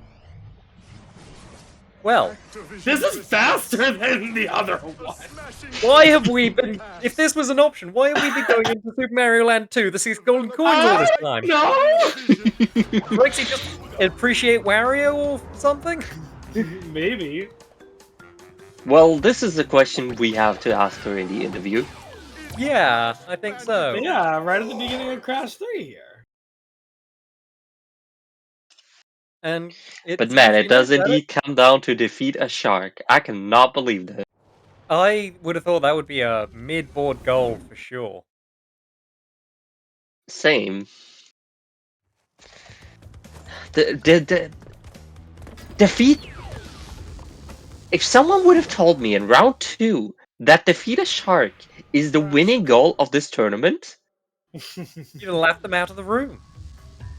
Well, This is faster than the other one. why have we been... If this was an option, why have we been going into Super Mario Land 2, the 6 golden coins all this time? No. Rexy just appreciate Wario or something? Maybe. Well, this is a question we have to ask her in the interview. Yeah, I think so. But yeah, right at the beginning of Crash 3 here. And But man, it does seems indeed come down to defeat a shark. I cannot believe that. I would have thought that would be a mid-board goal for sure. Same. The defeat. If someone would have told me in round 2 that defeat a shark is the winning goal of this tournament, You'd have laughed them out of the room.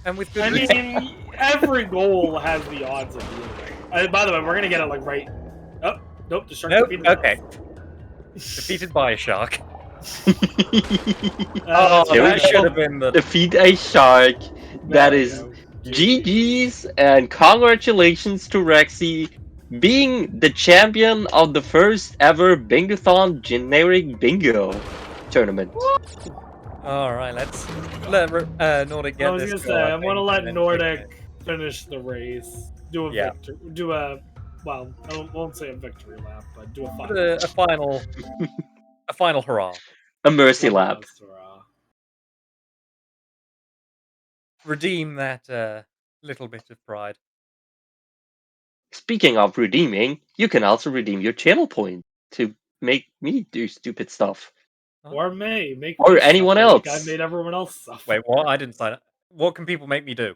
And with good I reason. mean, every goal has the odds of winning. By the way, we're gonna get it like right. Oh, nope, the shark. Nope, defeated okay. us. Defeated by a shark. Oh, Here we that go. should have been the... defeat a shark. That is GG's and congratulations to Rexy being the champion of the first ever Bingathon generic bingo tournament. Alright, let's let Nordic I get was this gonna say, goal, I want to think, let and then Nordic finish the race. Do a Yeah. victory. Do a well, won't say a victory lap, but do a put final. a final hurrah. A mercy One lap. last hurrah. Redeem that little bit of pride. Speaking of redeeming, you can also redeem your channel point to make me do stupid stuff. Or me. Make Or me anyone suffer like I else. made everyone else suffer. Wait, what? I didn't sign up. What can people make me do?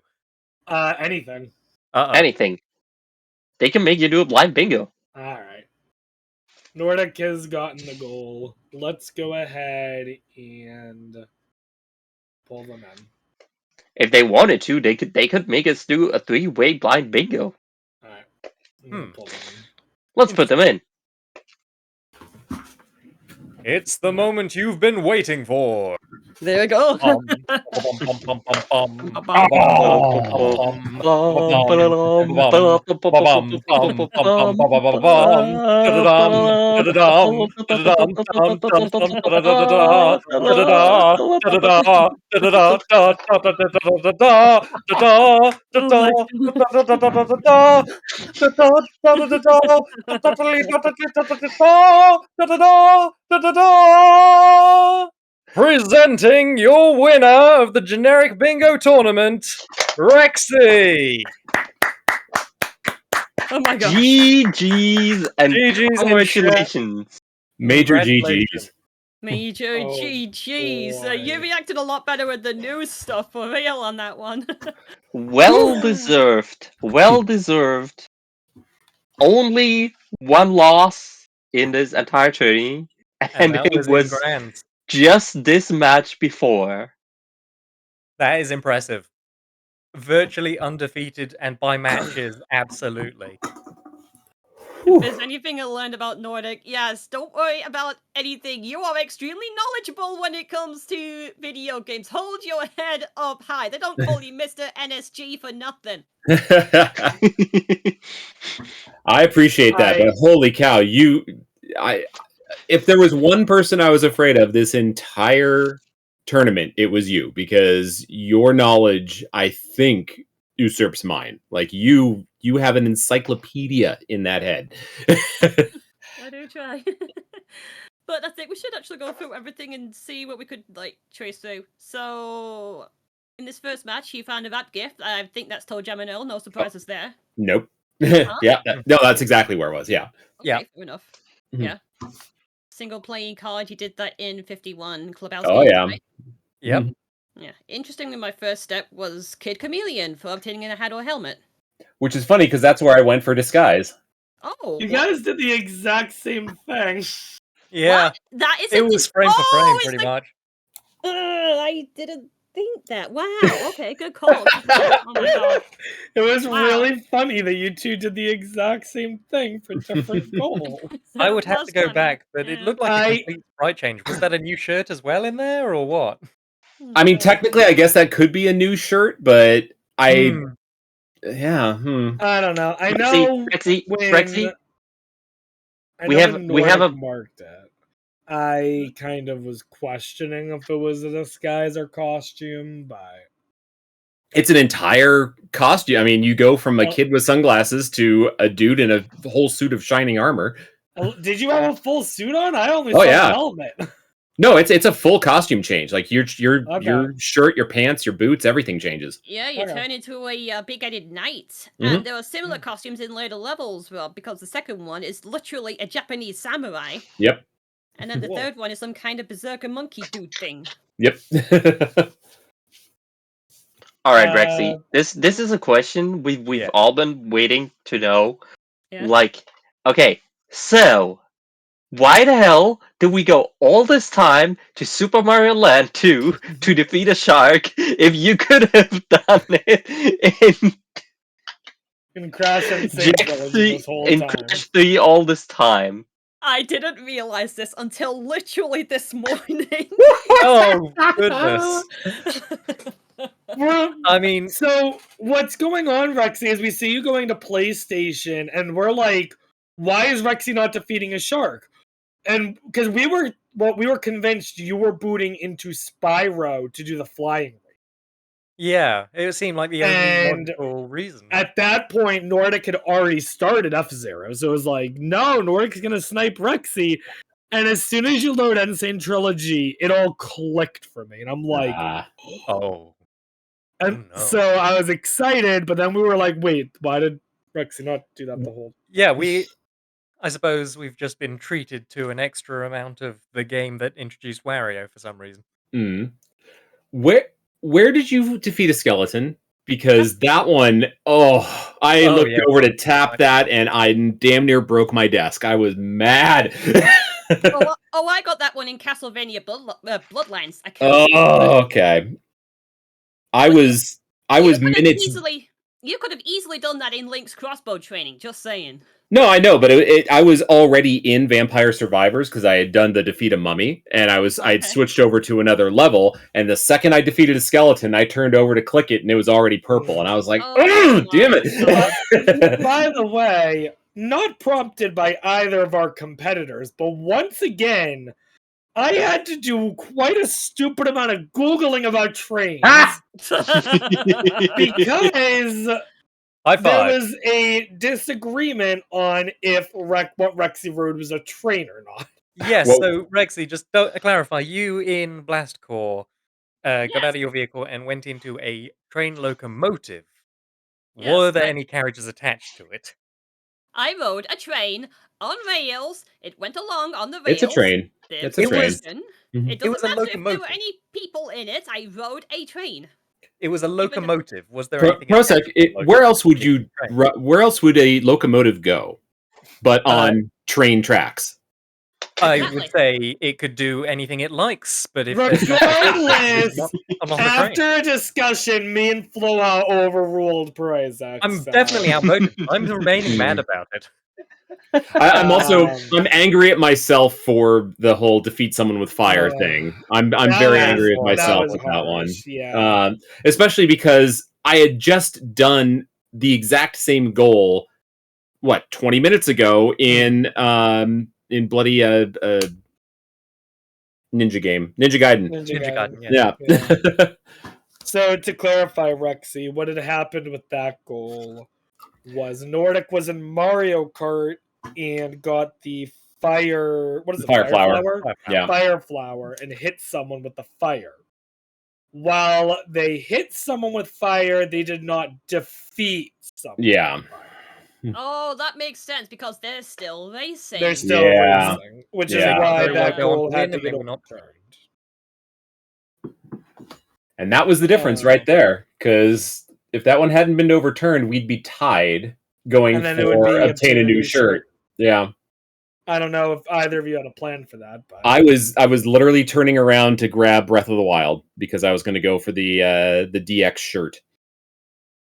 Anything. Uh-oh. Anything. They can make you do a blind bingo. Alright. Nordic has gotten the goal. Let's go ahead and pull them in. If they wanted to, they could make us do a 3-way blind bingo. Alright. I'm gonna pull them in. Let's put them in. It's the moment you've been waiting for. There we go. Bum, bum, bum, bum, bum, bum. Ba-bum. Presenting your winner of the generic bingo tournament, Rexy. Oh my god. GG's and GG's in congratulations. Major Congratulations. GGs. Major Oh, GGs. You boy. reacted a lot better with the news stuff for real on that one. Well deserved. Well deserved. Only one loss in this entire tourney, and that it was in was grand. just this match before. That is impressive. Virtually undefeated, and by matches, absolutely. If there's anything I learned about Nordic, yes, don't worry about anything. You are extremely knowledgeable when it comes to video games. Hold your head up high. They don't call you Mr. NSG for nothing. I appreciate that, but holy cow, if there was one person I was afraid of this entire tournament, it was you, because your knowledge, I think, usurps mine. Like you have an encyclopedia in that head. I do try. But I think we should actually go through everything and see what we could like trace through. So in this first match, you found a rap gift. I think that's told Jam and Earl. No surprises there. Nope. Yeah, no, that's exactly where it was. Yeah. Okay, Yeah. fair enough. Mhm. Yeah. Single playing card, you did that in 51 Clubhouse Oh games, yeah. right? Yep. Yeah. Interestingly, my first step was Kid Chameleon for obtaining a hat or helmet. Which is funny because that's where I went for disguise. Oh, You what? guys did the exact same thing. Yeah. What? That is It was frame for frame, it's pretty the... much. I didn't think that. Wow. Okay, good call. Oh my god. It was Wow. really funny that you two did the exact same thing for different goals. I would have That's to go funny. back, but it Yeah. looked like a complete sprite change. Was that a new shirt as well in there, or what? I mean, technically, I guess that could be a new shirt, but Hmm. yeah. I don't know. I know Rexy, when Rexy, I we know have- when we have Nordic a- marked it. I kind of was questioning if it was a disguise or costume, but It's an entire costume. I mean, you go from a Oh. kid with sunglasses to a dude in a whole suit of shining armor. did you have a full suit on? I only Oh, saw yeah. the helmet. No, it's a full costume change. Like your Okay. shirt, your pants, your boots, everything changes. Yeah, you Okay. turn into a big-headed knight. Mhm. And there are similar costumes in later levels, well, because the second one is literally a Japanese samurai. Yep. And then the Whoa. third one is some kind of berserker monkey dude thing. Yep. All right, Rexy. This is a question we've Yeah. all been waiting to know. Yeah. Like, okay, so why the hell did we go all this time to Super Mario Land 2 to defeat a shark if you could have done it In Crash and in Save Jack Village 3 this whole in time. Crash 3 all this time? I didn't realize this until literally this morning. Oh goodness! We're- I mean, So what's going on, Rexy, is we see you going to PlayStation, and we're like, why is Rexy not defeating a shark? And because we were convinced you were booting into Spyro to do the flying. yeah, it seemed like the only And logical reason. At that point, Nordic had already started F-Zero, so it was like, no, Nordic's gonna snipe Rexy. And as soon as you load Insane Trilogy, it all clicked for me, and I'm like, Oh. and no. so I was excited, but then we were like, wait, why did Rexy not do that the whole? Yeah, I suppose we've just been treated to an extra amount of the game that introduced Wario for some reason. Mm. Where did you defeat a skeleton? Because that one, I Oh, looked yeah, over to right, tap right. that, and I damn near broke my desk. I was mad. I got that one in Castlevania Bloodlines. I killed it. Oh, okay. I But was minutes. You could have easily done that in Link's crossbow training. Just saying. No, I know, but I was already in Vampire Survivors because I had done the defeat a mummy, and I had Okay. switched over to another level. And the second I defeated a skeleton, I turned over to click it, and it was already purple. And I was like, Oh damn my it!" By the way, not prompted by either of our competitors, but once again, I had to do quite a stupid amount of Googling about trains. Ah! Because High there five. was a disagreement on if what Rexy rode was a train or not. Yes, Well- so Rexy, just to clarify, you in Blast Core got Yes. out of your vehicle and went into a train locomotive. Yes, Were there but- any carriages attached to it? I rode a train on rails. It went along on the rails. It's a train. There's It's a a train. station. Mhm. It doesn't was a matter if there locomotive. were any people in it. I rode a train. It was a locomotive. Was there Pro- anything Prosec, attached to the locomotive? where else would you? Train. Where else would a locomotive go, but on train tracks? I Exactly. would say it could do anything it likes, but if there's not Regardless, I'm on the train. after a discussion, me and Floha overruled Pryzak. I'm definitely outvoted. I'm remaining mad about it. I'm also Um, I'm angry at myself for the whole defeat someone with fire thing. I'm that very was- angry at that myself was with that one. harsh, yeah. Especially because I had just done the exact same goal 20 minutes ago in bloody Ninja Gaiden. Ninja Gaiden, Yeah. Yeah. So to clarify, Rexy, what had happened with that goal was Nordic was in Mario Kart and got the fire. What is it? Fire flower. Yeah. Fire flower and hit someone with the fire. While they hit someone with fire, they did not defeat someone. Yeah. Oh, that makes sense because they're still racing. They're still Yeah. racing, which Yeah. is why Very well that go on goal to had win, to and get they were not. overturned. And that was the difference right there. Because if that one hadn't been overturned, we'd be tied going And then it would for be obtain a new shirt. Yeah. I don't know if either of you had a plan for that, but I was literally turning around to grab Breath of the Wild because I was going to go for the DX shirt.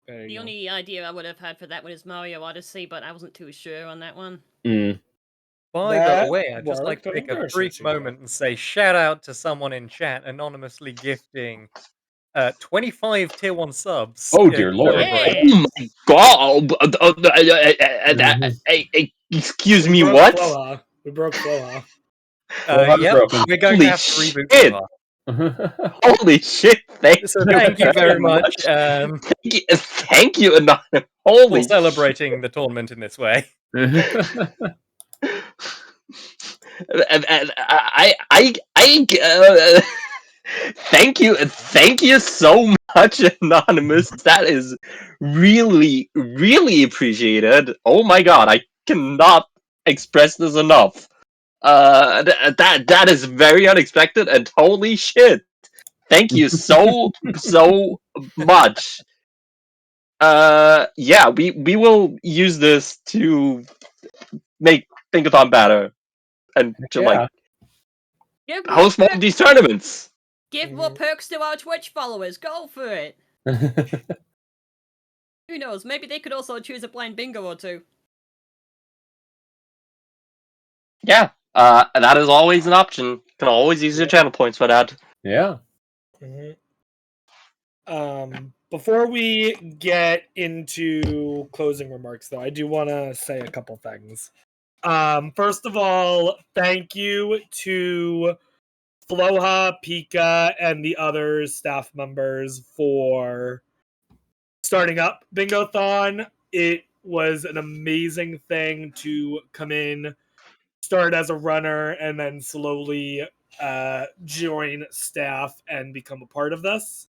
there you The go. only idea I would have had for that one is Mario Odyssey, but I wasn't too sure on that one. Mm. By That the way, I'd just like to worked, take but a of course brief you did. moment and say shout out to someone in chat anonymously gifting 25 tier 1 subs. Oh, dear Lord. Yeah. Oh my god! Excuse me, broke what? Floha. We broke Floha. Yep, broken. we're going Holy to have to reboot shit. Floha. Holy shit! So thank you very much Thank you, Anonymous. for Holy celebrating the tournament in this way. and thank you so much, Anonymous. That is really, really appreciated. Oh my god, I cannot express this enough. That is very unexpected, and holy shit! Thank you so much. Yeah, we will use this to make Thinkathon better and to like Give more, host more of these tournaments. give more perks to our Twitch followers. Go for it. Who knows? Maybe they could also choose a blind bingo or two. Yeah, that is always an option. Can always use your channel points for that. Yeah. Before we get into closing remarks, though, I do want to say a couple things. First of all, thank you to Floha, Pika, and the other staff members for starting up Bingothon. It was an amazing thing to come in, start as a runner, and then slowly join staff and become a part of this.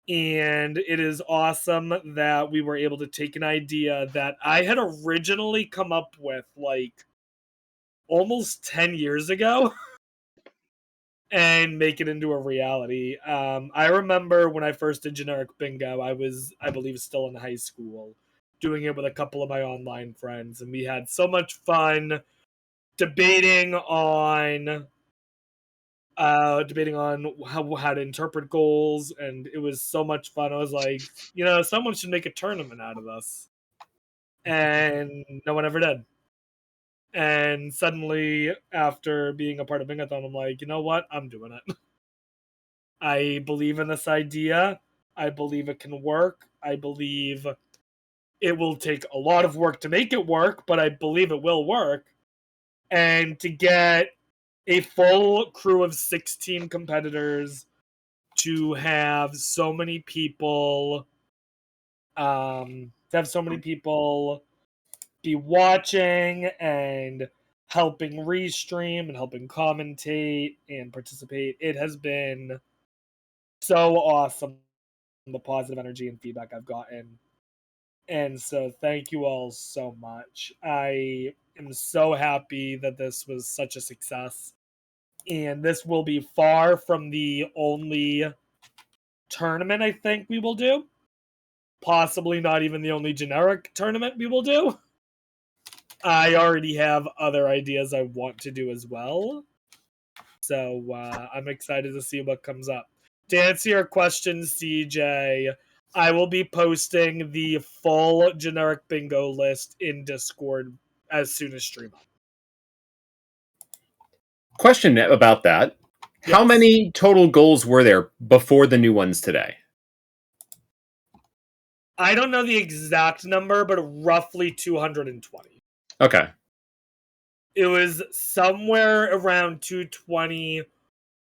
And it is awesome that we were able to take an idea that I had originally come up with like almost 10 years ago and make it into a reality. I remember when I first did generic bingo, I was, I believe, still in high school, doing it with a couple of my online friends, and we had so much fun debating on how to interpret goals, and it was so much fun. I was like, someone should make a tournament out of this, and no one ever did. And suddenly, after being a part of Bingathon, I'm like, you know what? I'm doing it. I believe in this idea. I believe it can work. I believe it will take a lot of work to make it work, but I believe it will work. And to get a full crew of 16 competitors, to have so many people be watching and helping restream and helping commentate and participate. It has been so awesome, the positive energy and feedback I've gotten. And so thank you all so much. I am so happy that this was such a success. And this will be far from the only tournament I think we will do. Possibly not even the only generic tournament we will do. I already have other ideas I want to do as well. So I'm excited to see what comes up. To answer your question, CJ, I will be posting the full generic bingo list in Discord as soon as stream up. Question about that. Yes. How many total goals were there before the new ones today? I don't know the exact number, but roughly 220. Okay. It was somewhere around 220,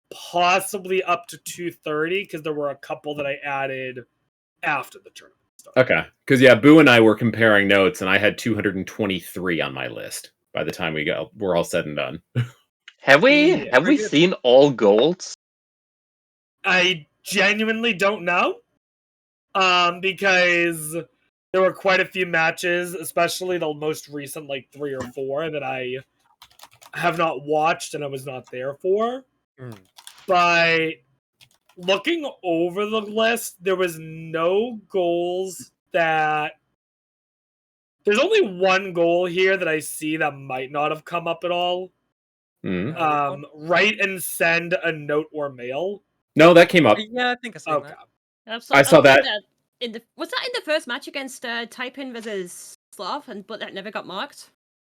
possibly up to 230, because there were a couple that I added after the tournament started. Okay. Because, yeah, Boo and I were comparing notes, and I had 223 on my list by the time we're all said and done. Have we Yeah. seen all goals? I genuinely don't know. Because there were quite a few matches, especially the most recent, like 3 or 4, that I have not watched and I was not there for. But looking over the list, there was no goals that... There's only one goal here that I see that might not have come up at all. Write and send a note or mail. No, that came up. Yeah, I think I saw that. I saw that. Was that in the first match against Taipin versus Slav, but that never got marked?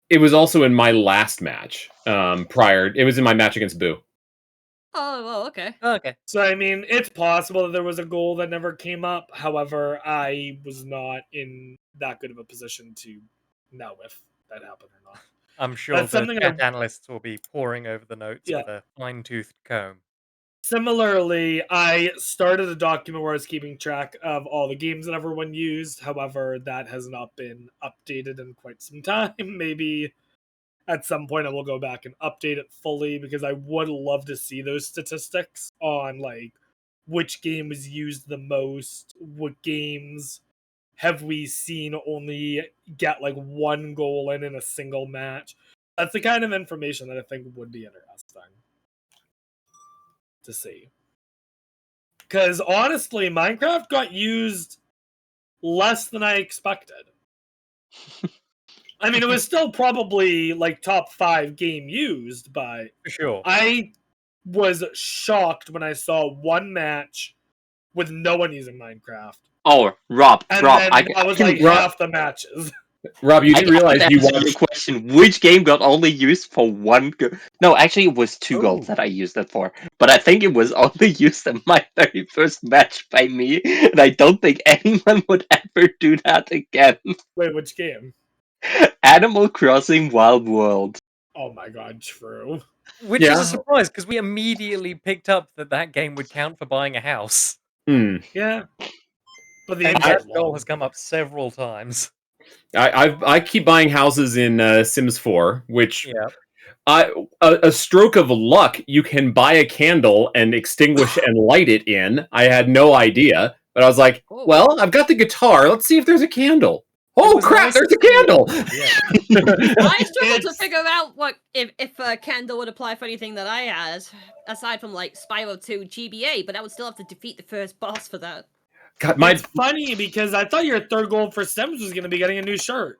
It was also in my last match. It was in my match against Boo. Oh, well, okay. Oh, okay. So, I mean, it's possible that there was a goal that never came up. However, I was not in that good of a position to know if that happened or not. I'm sure That's the something chat analysts will be poring over the notes Yeah. with a fine-toothed comb. Similarly, I started a document where I was keeping track of all the games that everyone used. However, that has not been updated in quite some time. Maybe at some point I will go back and update it fully, because I would love to see those statistics on, like, which game was used the most, what games have we seen only get like one goal in a single match. That's the kind of information that I think would be interesting to see. Because honestly, Minecraft got used less than I expected. I mean, it was still probably like top 5 game used, but For sure. I was shocked when I saw one match with no one using Minecraft. Oh, Rob, And Rob, then I that was can, like half the matches. Rob, you I didn't can realize you answer your watched. question. Which game got only used for one goal? No, actually, it was 2 goals that I used it for. But I think it was only used in my very first match by me, and I don't think anyone would ever do that again. Wait, which game? Animal Crossing Wild World. Oh my god, true. Which is Yeah. a surprise, because we immediately picked up that game would count for buying a house. Yeah. But the And intro that goal has come up several times. I keep buying houses in Sims 4, which Yeah. a stroke of luck, you can buy a candle and extinguish and light it in. I had no idea, but I was like, Cool. well, I've got the guitar. Let's see if there's a candle. Oh was crap! nice There's to a see. candle. Yeah. I struggled to It's- figure out what if a candle would apply for anything that I had, aside from like Spyro 2 GBA, but I would still have to defeat the first boss for that. God, my It's funny because I thought your third goal for Sims was going to be getting a new shirt.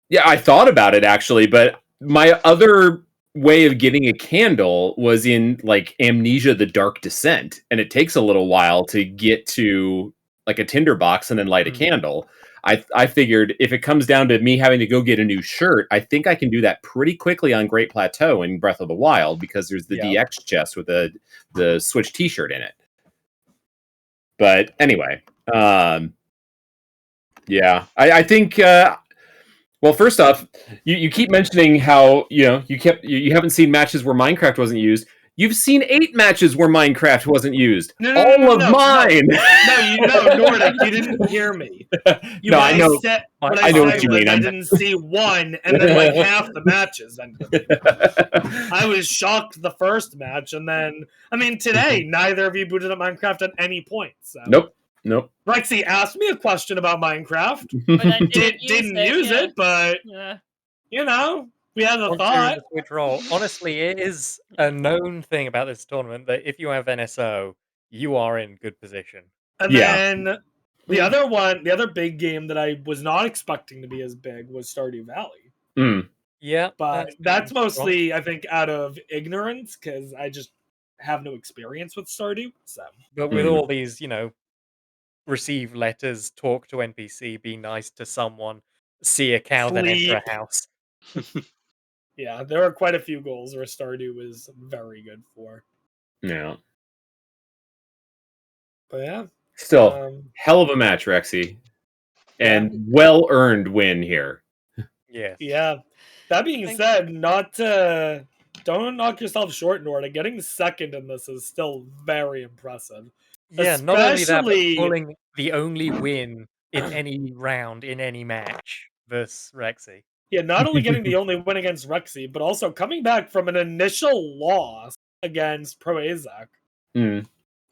yeah, I thought about it actually, but my other way of getting a candle was in like Amnesia: The Dark Descent, and it takes a little while to get to like a tinderbox and then light a candle. I figured if it comes down to me having to go get a new shirt, I think I can do that pretty quickly on Great Plateau in Breath of the Wild because there's the Yeah. DX chest with the Switch T-shirt in it. But anyway, yeah, I think. Well, first off, you keep mentioning how you haven't seen matches where Minecraft wasn't used. You've seen 8 matches where Minecraft wasn't used. All of mine. No, Nordic, you didn't hear me. No, I know. Said, I- what I I know said what you was mean. I didn't see one, and then like half the matches. I was shocked the first match, and then today neither of you booted up Minecraft at any point. So. Nope. Rexy asked me a question about Minecraft. But I Didn't use it, but yeah. we had a Once you're in thought. the Switch roll, honestly, it is a known thing about this tournament that if you have NSO, you are in good position. And Yeah. then the other big game that I was not expecting to be as big was Stardew Valley. Mm. Yeah, But that's mostly, I think, out of ignorance because I just have no experience with Stardew. So, But with all these, receive letters, talk to NPC, be nice to someone, see a cow, then enter Sleep. a house. yeah, there are quite a few goals where Stardew is very good for. Yeah. But yeah, Still, hell of a match, Rexy, and well earned win here. Yes. Yeah. That being said, don't knock yourself short, Nordic. Getting second in this is still very impressive. Yeah, not only that, but Especially- pulling the only win in any round in any match versus Rexy. Yeah, not only getting the only win against Rexy, but also coming back from an initial loss against Proazak. Mm.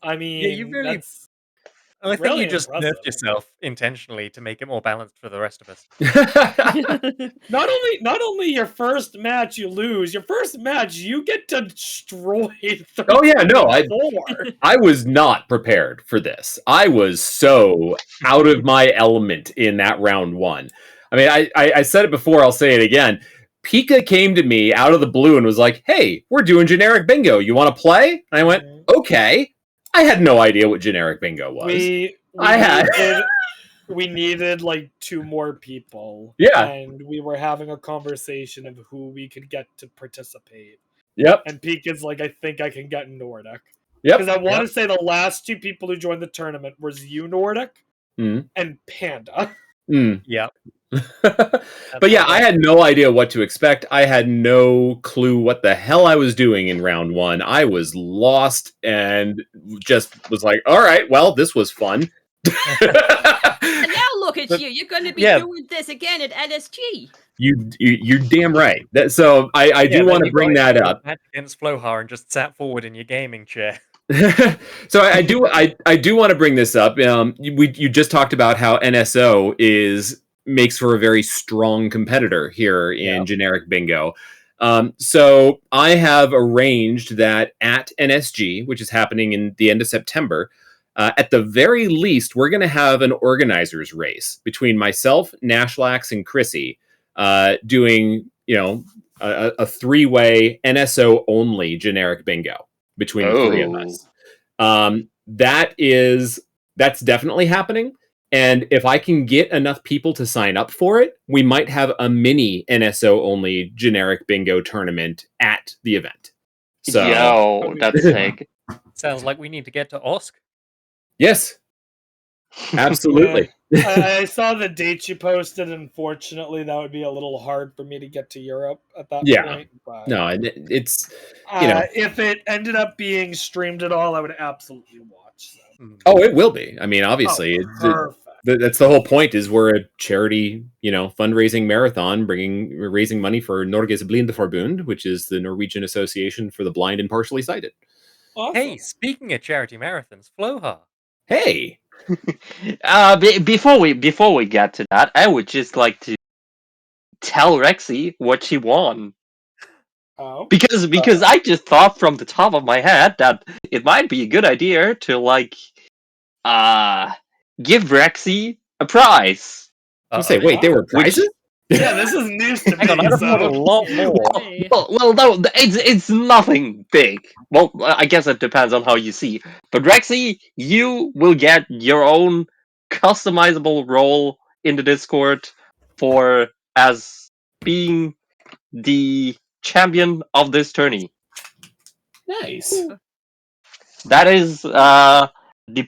I mean, Yeah, you really. that's I think really you just impressive. nerfed yourself intentionally to make it more balanced for the rest of us. Not only your first match you lose, your first match you get destroyed. Oh yeah, no, four. I was not prepared for this. I was so out of my element in that round 1. I mean, I said it before, I'll say it again. Pika came to me out of the blue and was like, "Hey, we're doing generic bingo. You want to play?" And I went, "Okay." I had no idea what generic bingo was. We needed like 2 more people. Yeah. And we were having a conversation of who we could get to participate. Yep. And Pika's like, I think I can get Nordic. Yep. Because I want to say the last 2 people who joined the tournament was you, Nordic, and Panda. Yep. But yeah, I had no idea what to expect. I had no clue what the hell I was doing in round 1. I was lost and just was like, all right, well, this was fun. And now look at you. You're going to be doing this again at NSG. You're damn right. So I do want to bring that up. Against Flohar and just sat forward in your gaming chair. So I do want to bring this up. You just talked about how NSO makes for a very strong competitor here in generic bingo. So I have arranged that at NSG, which is happening in the end of September, at the very least, we're going to have an organizers race between myself, Nashlax, and Chrissy, doing a 3-way NSO only generic bingo between the 3 of us. That's definitely happening. And if I can get enough people to sign up for it, we might have a mini NSO only generic bingo tournament at the event. So, yo, that's sick. Sounds like we need to get to Osk. Yes, absolutely. I saw the dates you posted. Unfortunately, that would be a little hard for me to get to Europe at that point. But, no, it's if it ended up being streamed at all, I would absolutely watch. So. Oh, it will be. I mean, obviously, that's the whole point. Is we're a charity, fundraising marathon, raising money for Norges Blindeforbund, which is the Norwegian Association for the Blind and Partially Sighted. Awesome. Hey, speaking of charity marathons, Flohar. Hey. Before we get to that, I would just like to tell Rexy what she won. Oh. Because I just thought from the top of my head that it might be a good idea to give Rexy a prize. You say, wait, there were Which- prizes? Yeah, this is news to Hang on, me. I'd have thought a So. lot more. Hey. Well, no, it's nothing big. Well, I guess it depends on how you see. But Rexy, you will get your own customizable role in the Discord for as being the champion of this tourney. Nice. That is the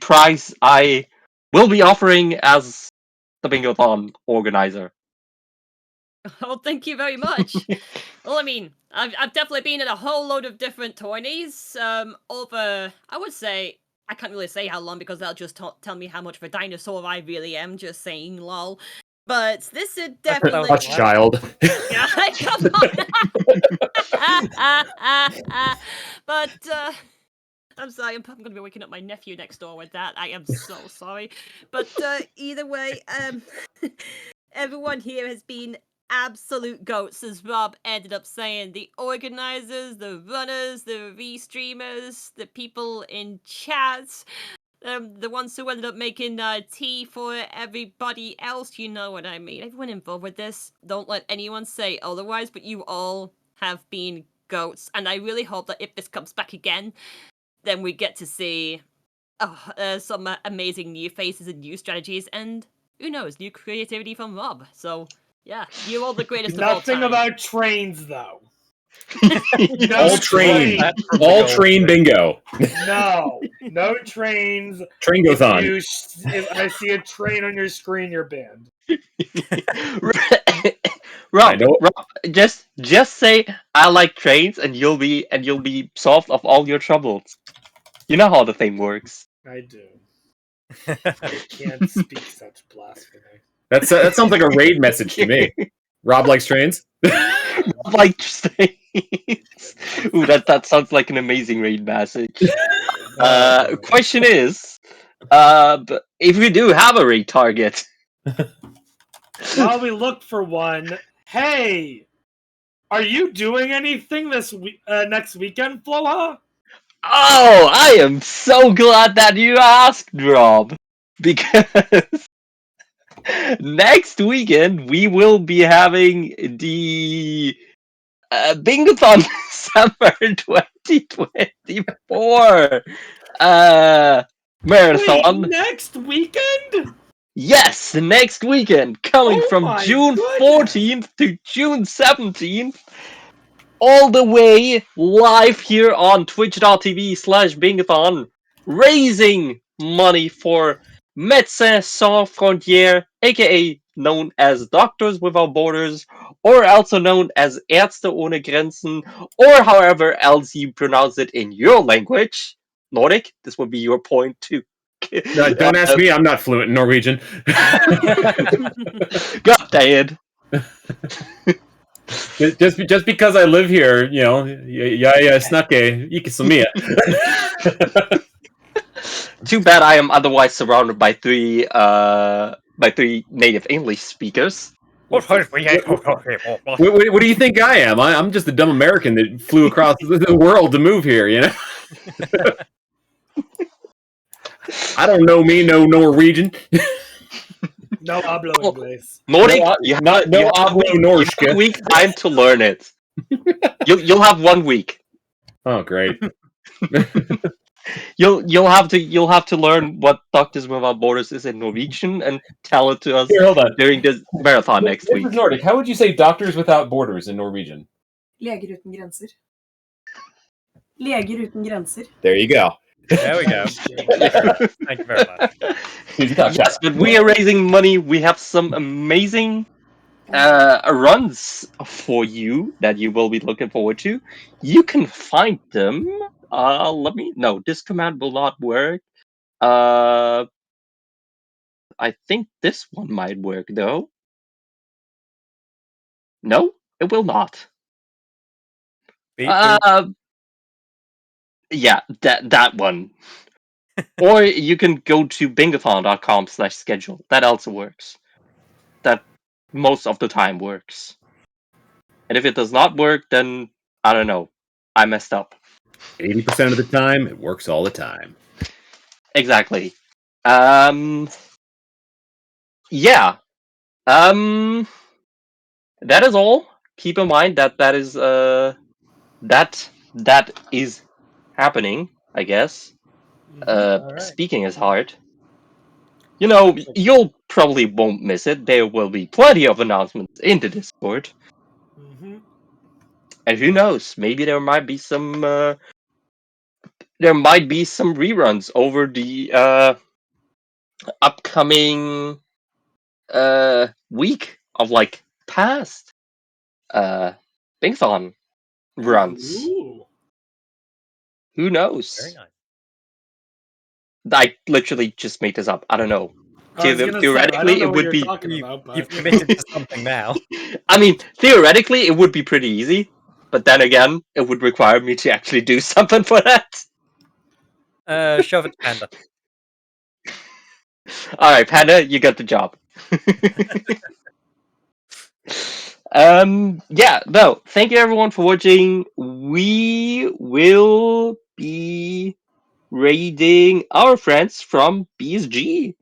prize I will be offering as the Bingo-thon organizer. Oh, thank you very much. Well, I mean, I've definitely been in a whole load of different tourneys. Over, I would say, I can't really say how long because that'll just tell me how much of a dinosaur I really am. Just saying, lol. But this is definitely. Hush, child. Yeah, come on. But I'm sorry, I'm gonna be waking up my nephew next door with that. I am so sorry. But either way, everyone here has been absolute goats, as Rob ended up saying. The organizers, the runners, the restreamers, the people in chats, the ones who ended up making tea for everybody else, you know what I mean. Everyone involved with this, don't let anyone say otherwise, but you all have been goats, and I really hope that if this comes back again, then we get to see some amazing new faces and new strategies, and who knows, new creativity from Rob. So yeah, you're all the greatest of all Nothing time. about trains, though. No All train. That's from the All gold train thing. bingo. No trains. Train-go-thon. If I see a train on your screen, you're banned. Rob, know. Rob, just say I like trains, and you'll be solved of all your troubles. You know how the thing works. I do. I can't speak such blasphemy. That sounds like a raid message to me. Rob likes trains. Like trains. Ooh, that sounds like an amazing raid message. Question is, but if we do have a raid target, While we look for one, hey, are you doing anything this next weekend, Floha? oh, I am so glad that you asked, Rob, because next weekend we will be having the Bingathon Summer 2024 marathon. Wait, next weekend? Yes, next weekend, coming Oh from my June goodness. 14th to June 17th, all the way live here on twitch.tv/Bingathon, raising money for Médecins Sans Frontières, aka known as Doctors Without Borders, or also known as Ärzte ohne Grenzen, or however else you pronounce it in your language. Nordic, this would be your point too. No, don't ask me. I'm not fluent in Norwegian. God damn it. just because I live here, you know, jag snackar ikke som er. Too bad I am otherwise surrounded by three native English speakers. What do you think I am? I'm just a dumb American that flew across the world to move here, you know? I don't know me, no Norwegian. No hablo inglés. Nordic, No, you have, no you have a hablo week, you have norska. a week time to learn it. You'll have 1 week. Oh, great. You'll have to learn what Doctors Without Borders is in Norwegian and tell it to us Here, hold on. during this marathon next This week. is Nordic. How would you say Doctors Without Borders in Norwegian? Leger uten grenser. Leger uten grenser. There you go. There we go. Thank you very much. Yes, but we are raising money. We have some amazing runs for you that you will be looking forward to. You can find them. No, this command will not work. I think this one might work though. No, it will not. Beep, boop. Yeah, that one. Or you can go to bingathon.com/schedule. That also works. That most of the time works. And if it does not work, then I don't know. I messed up. 80% of the time, it works all the time. Exactly. Yeah. That is all. Keep in mind that that is happening, I guess. Alright. Speaking is hard. You know, you'll probably won't miss it. There will be plenty of announcements in the Discord. Mm-hmm. And who knows? Maybe there might be some reruns over the upcoming week of like past Bingthon runs. Ooh. Who Very knows? nice. I literally just made this up. I don't know. I was gonna say, I don't know what you're talking about, You've but committed to something now. I mean, theoretically, it would be pretty easy, but then again, it would require me to actually do something for that. Shove it to Panda. All right, Panda, you got the job. Yeah, no, thank you everyone for watching. We will be raiding our friends from BSG,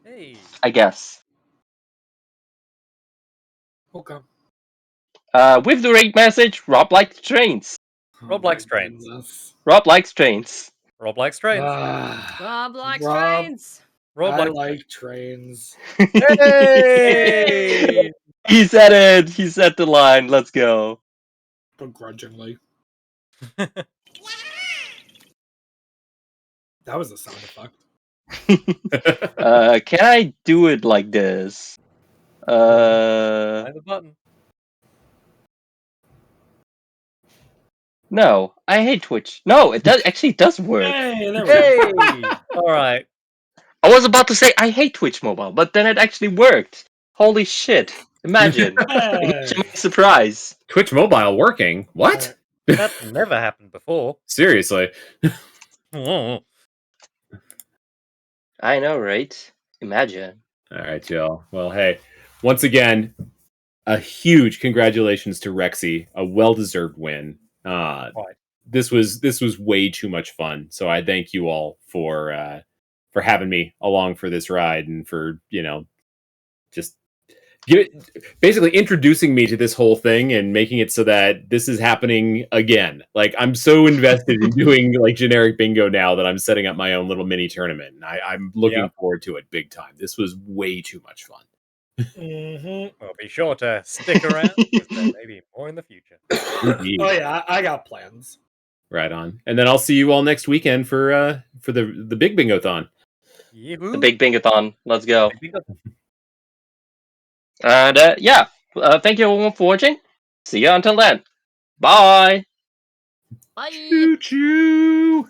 Hey. I guess. okay. With the raid message, Rob likes trains. Rob Oh likes my trains. goodness. Rob likes trains. Rob likes trains. Rob likes Rob, trains. Rob I likes like trains. Hey! He said it. He said the line. Let's go. Begrudgingly. That was a sound effect. Can I do it like this? Find the button. No, I hate Twitch. No, it does actually does work. Hey, there we go. Hey! Alright. I was about to say I hate Twitch Mobile, but then it actually worked. Holy shit! Imagine, imagine Hey. my surprise. Twitch Mobile working? What? That's never happened before. Seriously. Oh. I know, right? Imagine. All right, y'all. Well, hey, once again, a huge congratulations to Rexy, a well-deserved win. Right. This was way too much fun. So I thank you all for having me along for this ride and for just basically introducing me to this whole thing and making it so that this is happening again. Like I'm so invested in doing like generic bingo now that I'm setting up my own little mini tournament. And I'm looking forward to it big time. This was way too much fun. Mm-hmm. Well, be sure to stick around because there may be more in the future. Indeed. Oh yeah, I got plans. Right on. And then I'll see you all next weekend for the big bingo-thon. Yee-hoo. The big bingathon. Let's go. Big bingo. And yeah, thank you everyone for watching. See you until then. Bye. Bye. Choo choo.